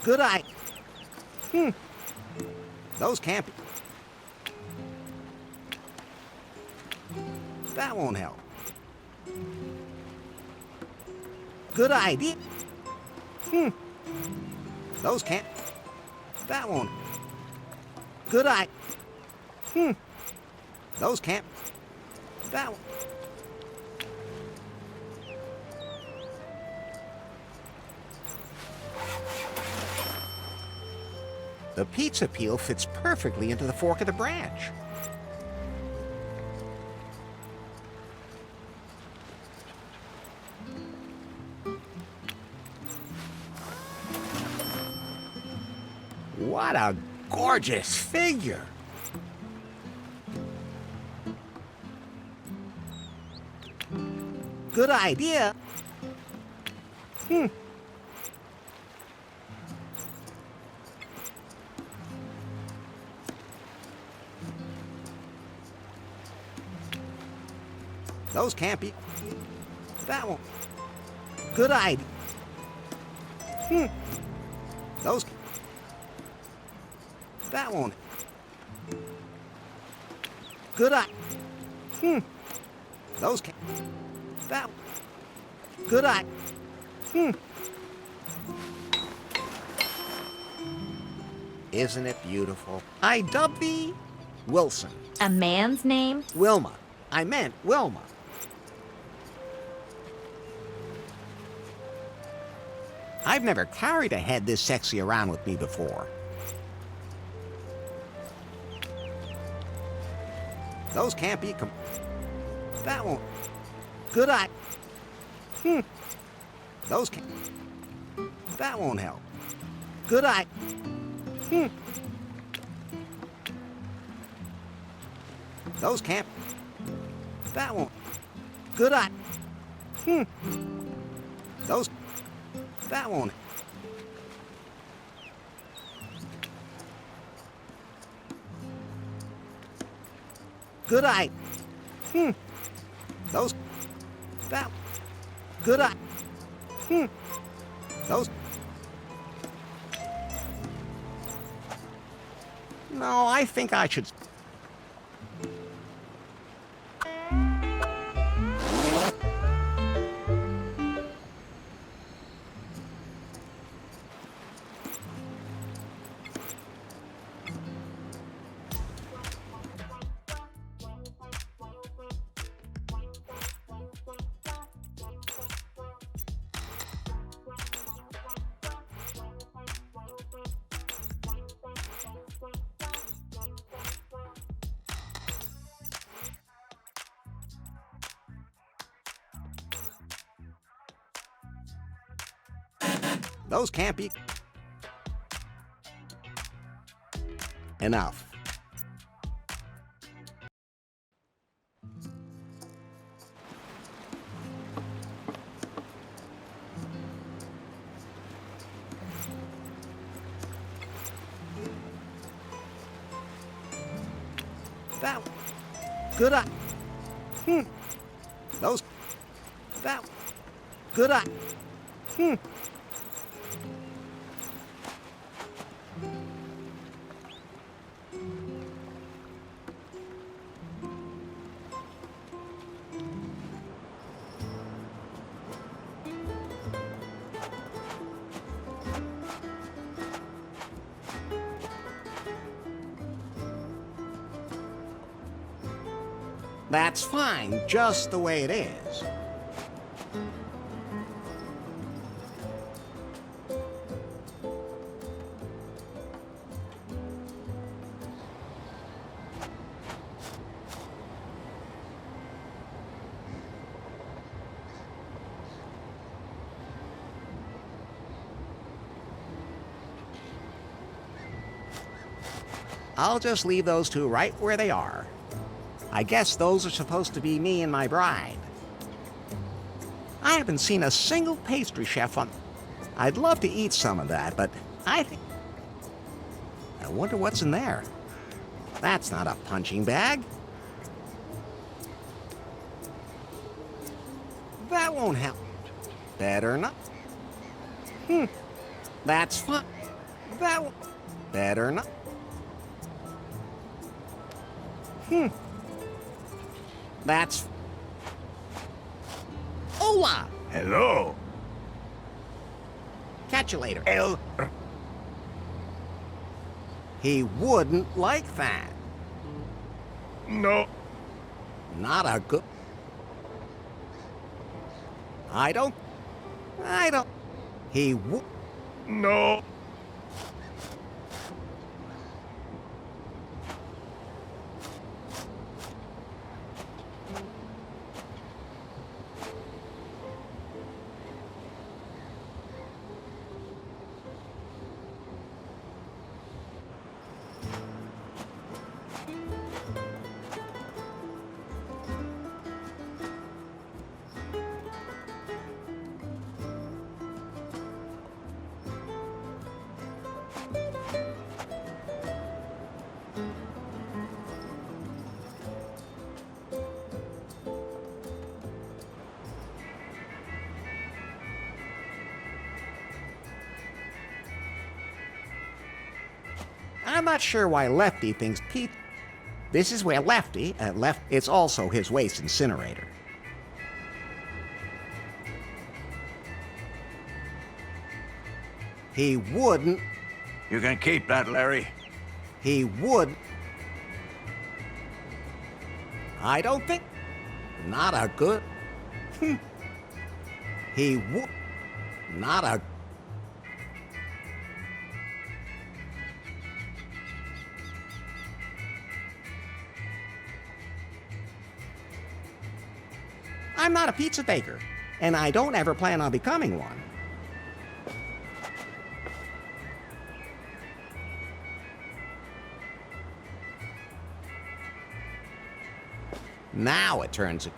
Good idea. Those can't be... That won't help. Good idea. Those can't... That won't... Good idea. Those can't... That won't... The pizza peel fits perfectly into the fork of the branch. What a gorgeous figure! Good idea. Those can't be... That won't... Good idea. Those... That won't... Good idea. Those can't... That... Good idea. Isn't it beautiful? I dub thee Wilson. A man's name? Wilma. I meant Wilma. I've never carried a head this sexy around with me before. Those can't be That won't... Good eye. Those can't... That won't help. Good eye. Those can't... That won't... Good eye. Those... That won't... Good eye. Those... That... Good eye. Those... No, I think I should... Those can't be... Enough. That... Good eye. Those... That... Good eye. That's fine, just the way it is. I'll just leave those two right where they are. I guess those are supposed to be me and my bride. I haven't seen a single pastry chef on... I'd love to eat some of that, but I think... I wonder what's in there. That's not a punching bag. That won't help. Better not. That's fine. That won't... Better not. That's... Hola! Hello. Catch you later. El... He wouldn't like that. No. Not a good... I don't... He would... No. I'm not sure why Lefty thinks Pete... This is where Lefty, it's also his waste incinerator. He wouldn't... You can keep that, Larry. He would... I don't think... Not a good... He would... Not a... I'm not a pizza baker, and I don't ever plan on becoming one. Now it turns...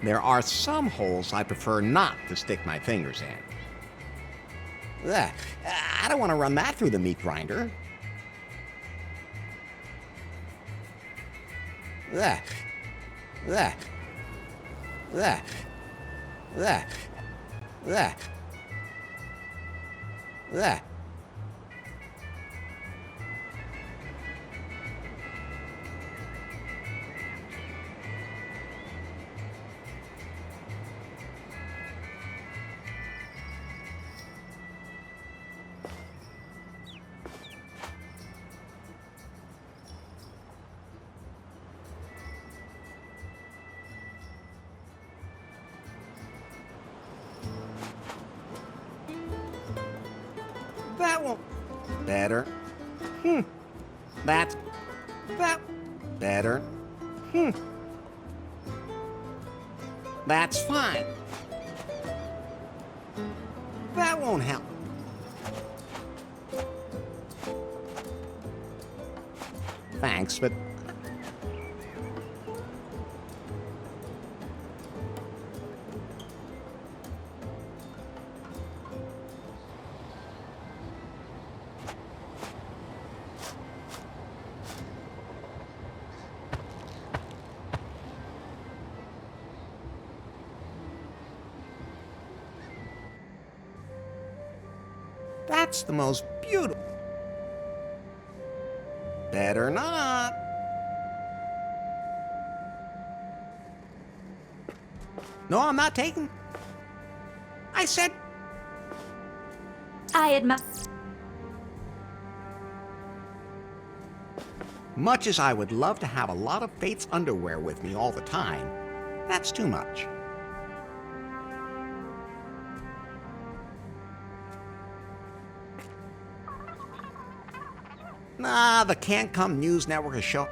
There are some holes I prefer not to stick my fingers in. Ugh, I don't want to run that through the meat grinder. Ugh. Ugh. Ugh. Ugh. Ugh. Ugh. That won't... Better. That... Better. That's fine. That won't help. Thanks, but... That's the most beautiful... Better not. No, I'm not taking... I said... I admire... Much as I would love to have a lot of Fate's underwear with me all the time, that's too much. Nah, the Cancum News Network is show.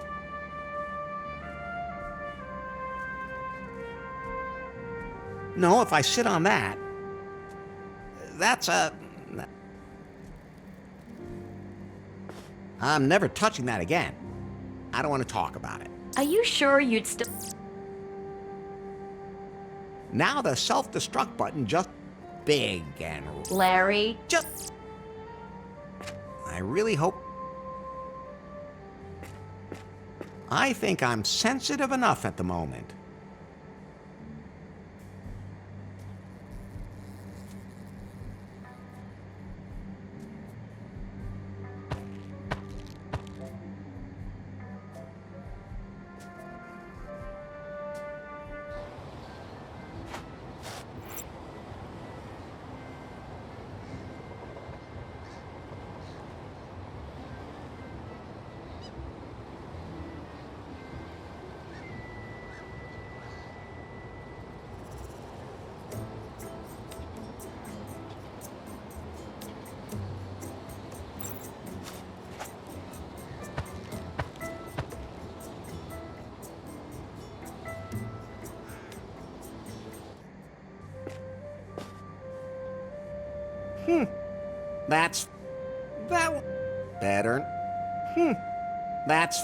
No, if I sit on that, that's a... I'm never touching that again. I don't want to talk about it. Are you sure you'd still... Now the self-destruct button just big and... Larry? Just... I really hope... I think I'm sensitive enough at the moment. That's... that... better. That's...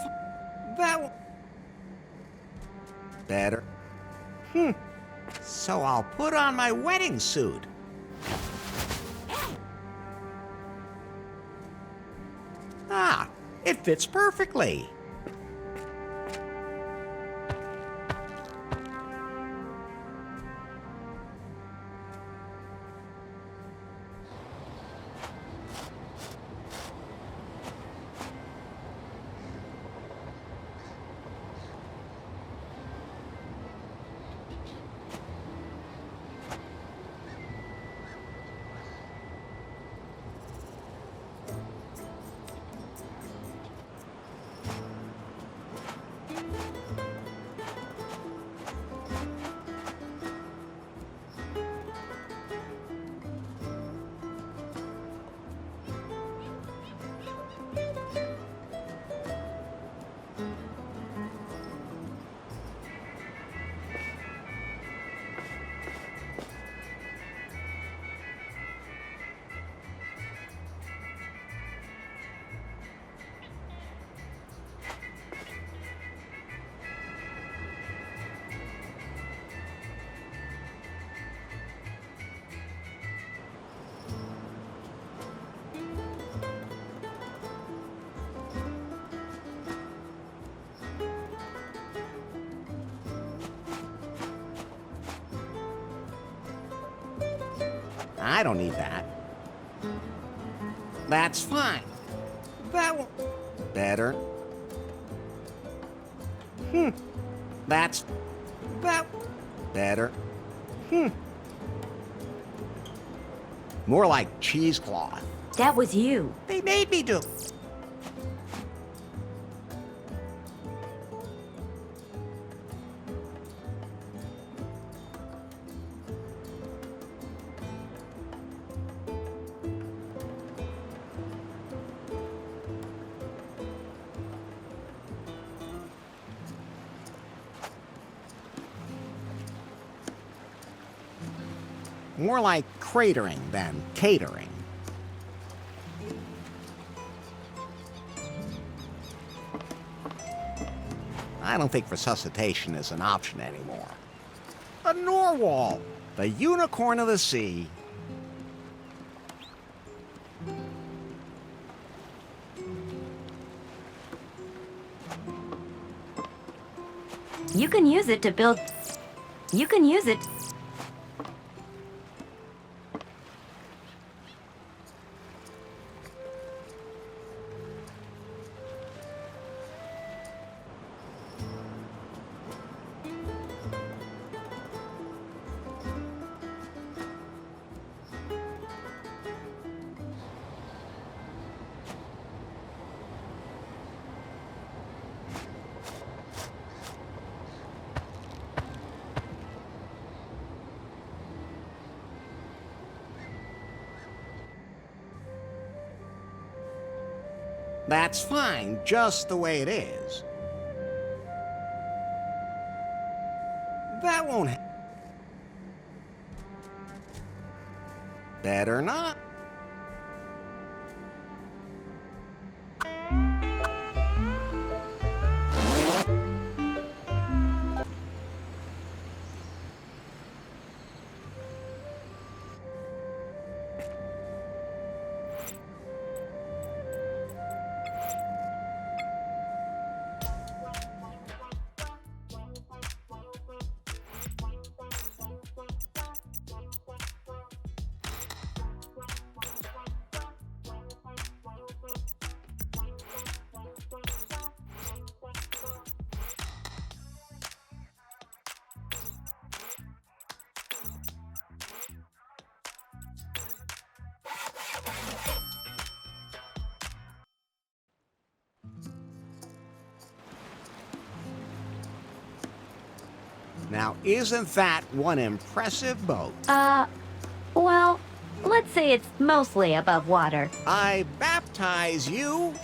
that... better. So I'll put on my wedding suit. Ah, it fits perfectly. I don't need that. That's fine. That will... better. That's... that... better. More like cheesecloth. That was you. They made me do... More like cratering than catering. I don't think resuscitation is an option anymore. A narwhal, the unicorn of the sea. You can use it to build... You can use it... That's fine, just the way it is. That won't Better not. Now, isn't that one impressive boat? Well, let's say it's mostly above water. I baptize you.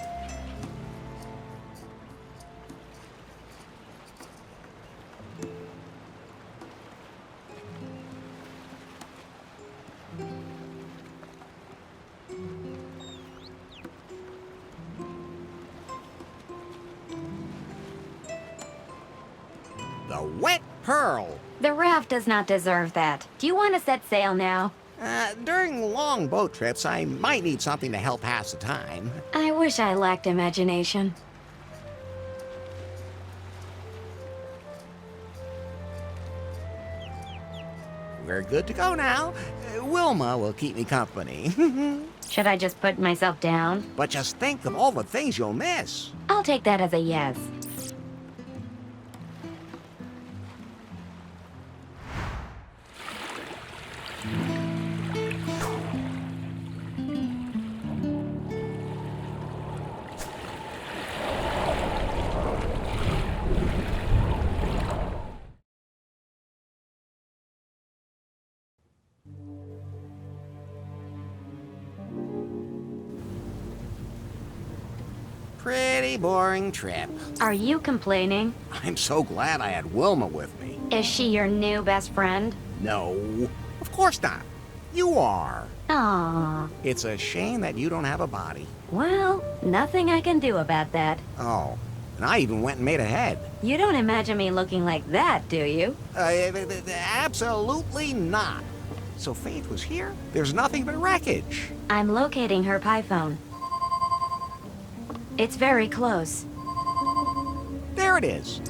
The wet pearl. The raft does not deserve that. Do you want to set sail now? During long boat trips, I might need something to help pass the time. I wish I lacked imagination. We're good to go now. Wilma will keep me company. Should I just put myself down? But just think of all the things you'll miss. I'll take that as a yes. Pretty boring trip. Are you complaining? I'm so glad I had Wilma with me. Is she your new best friend? No, of course not. You are. Aww. It's a shame that you don't have a body. Well, nothing I can do about that. Oh, and I even went and made a head. You don't imagine me looking like that, do you? Absolutely not. So Faith was here? There's nothing but wreckage. I'm locating her pie phone. It's very close. There it is.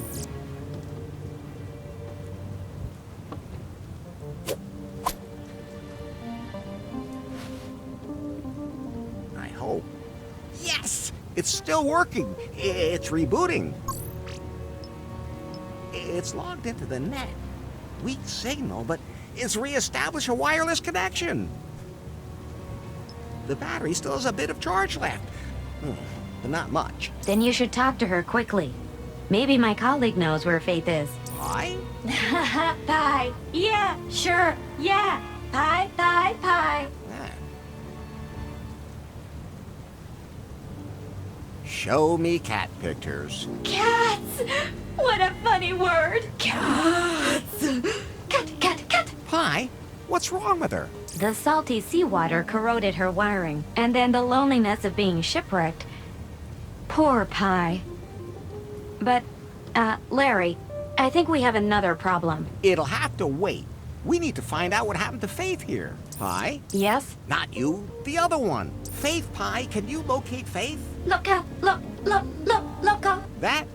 I hope. Yes! It's still working. It's rebooting. It's logged into the net. Weak signal, but it's reestablished a wireless connection. The battery still has a bit of charge left. But not much. Then you should talk to her quickly. Maybe my colleague knows where Faith is. Pie? Pie. Yeah, sure. Yeah. Pie, pie, pie. Ah. Show me cat pictures. Cats! What a funny word. Cats! Cat. Pie? What's wrong with her? The salty seawater corroded her wiring, and then the loneliness of being shipwrecked. Poor Pie. But, Larry, I think we have another problem. It'll have to wait. We need to find out what happened to Faith here. Pie? Yes? Not you. The other one. Faith, Pie. Can you locate Faith? Look. That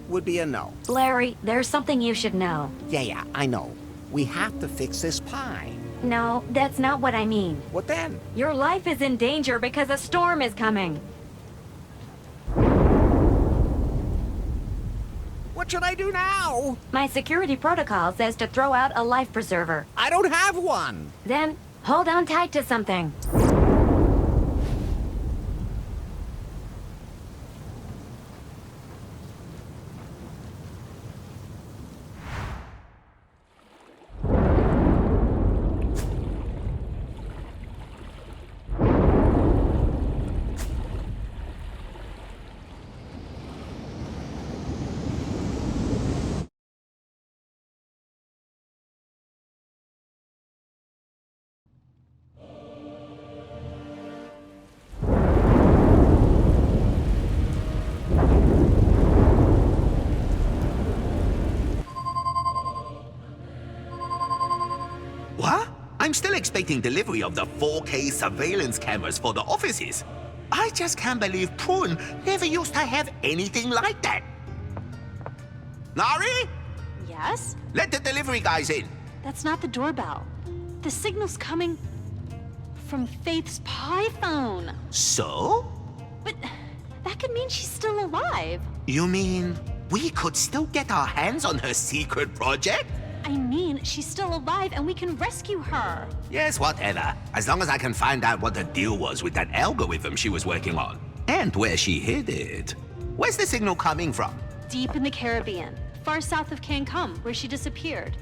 would be a no. Larry, there's something you should know. Yeah, I know. We have to fix this Pie. No, that's not what I mean. What then? Your life is in danger because a storm is coming. What should I do now? My security protocol says to throw out a life preserver. I don't have one. Then, hold on tight to something. still expecting delivery of the 4K surveillance cameras for the offices. I just can't believe Prune never used to have anything like that. Nari? Yes? Let the delivery guys in. That's not the doorbell. The signal's coming from Faith's Pi phone. So? But that could mean she's still alive. You mean we could still get our hands on her secret project? I mean, she's still alive and we can rescue her. Yes, whatever. As long as I can find out what the deal was with that algorithm she was working on. And where she hid it. Where's the signal coming from? Deep in the Caribbean, far south of Cancum, where she disappeared.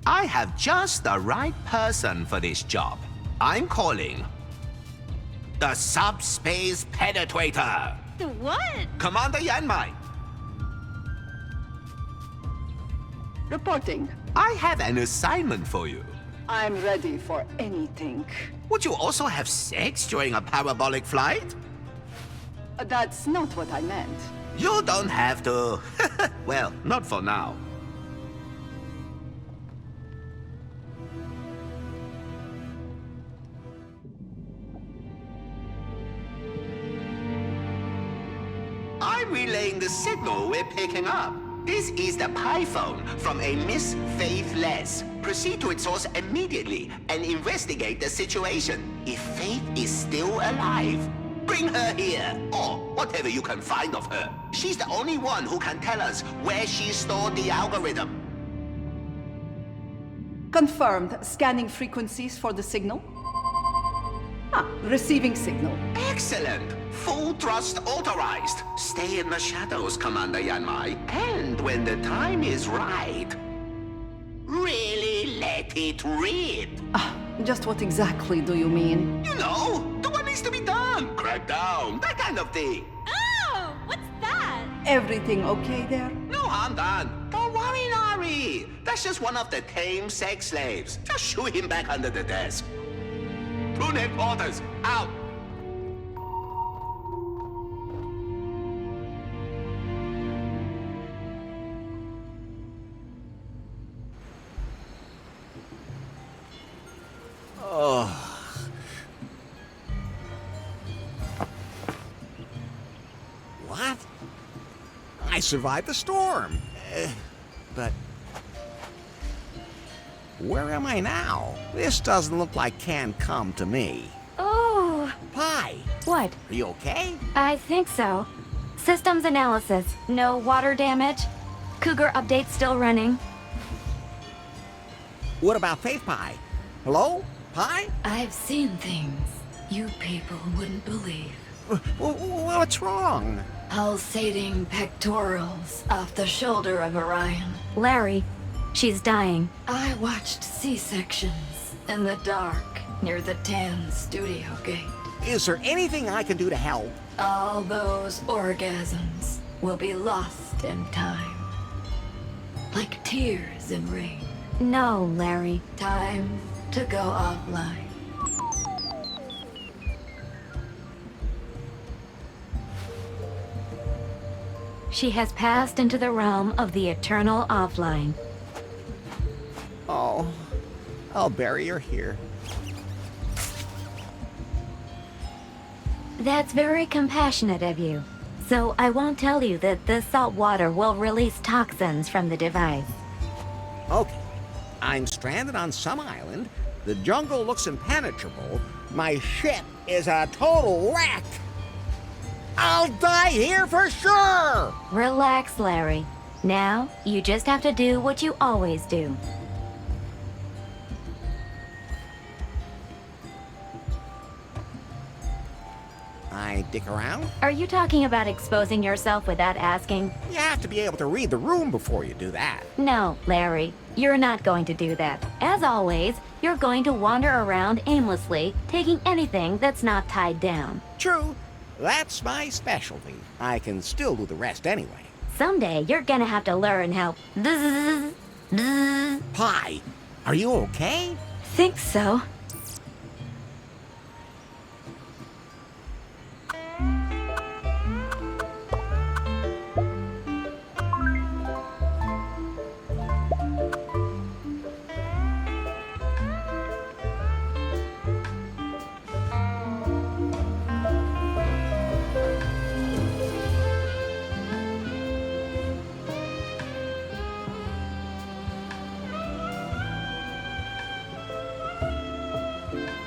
I have just the right person for this job. I'm calling the Subspace Penetrator. The what? Commander Yanmai. Reporting. I have an assignment for you. I'm ready for anything. Would you also have sex during a parabolic flight? That's not what I meant. You don't have to. Well, not for now. I'm relaying the signal we're picking up. This is the Pi phone from a Miss Faithless. Proceed to its source immediately and investigate the situation. If Faith is still alive, bring her here, or whatever you can find of her. She's the only one who can tell us where she stored the algorithm. Confirmed. Scanning frequencies for the signal. Receiving signal. Excellent! Full thrust authorized. Stay in the shadows, Commander Yanmai. And when the time is right, really let it rip. Just what exactly do you mean? You know, do what needs to be done. Crack down, that kind of thing. Oh, what's that? Everything okay there? No harm done. Don't worry, Nari. That's just one of the tame sex slaves. Just shoot him back under the desk. Prune headquarters, out. What? I survived the storm. But where am I now? This doesn't look like Cancum to me. Oh, Pi, what? are you okay? I think so. Systems analysis. No water damage. Cougar update still running. What about Faith Pi? Hello? Pi? I've seen things you people wouldn't believe. What's wrong? Pulsating pectorals off the shoulder of Orion. Larry, she's dying. I watched C-sections in the dark near the tan studio gate. Is there anything I can do to help? All those orgasms will be lost in time. Like tears in rain. No, Larry. Time to go offline. She has passed into the realm of the eternal offline. Oh, I'll bury her here. That's very compassionate of you. So I won't tell you that the salt water will release toxins from the device. Okay, I'm stranded on some island. The jungle looks impenetrable. My ship is a total wreck. I'll die here for sure! Relax, Larry. Now, you just have to do what you always do. I dick around? Are you talking about exposing yourself without asking? You have to be able to read the room before you do that. No, Larry. You're not going to do that. As always, you're going to wander around aimlessly, taking anything that's not tied down. True, that's my specialty. I can still do the rest anyway. Someday, you're gonna have to learn how... Pi, are you okay? Think so.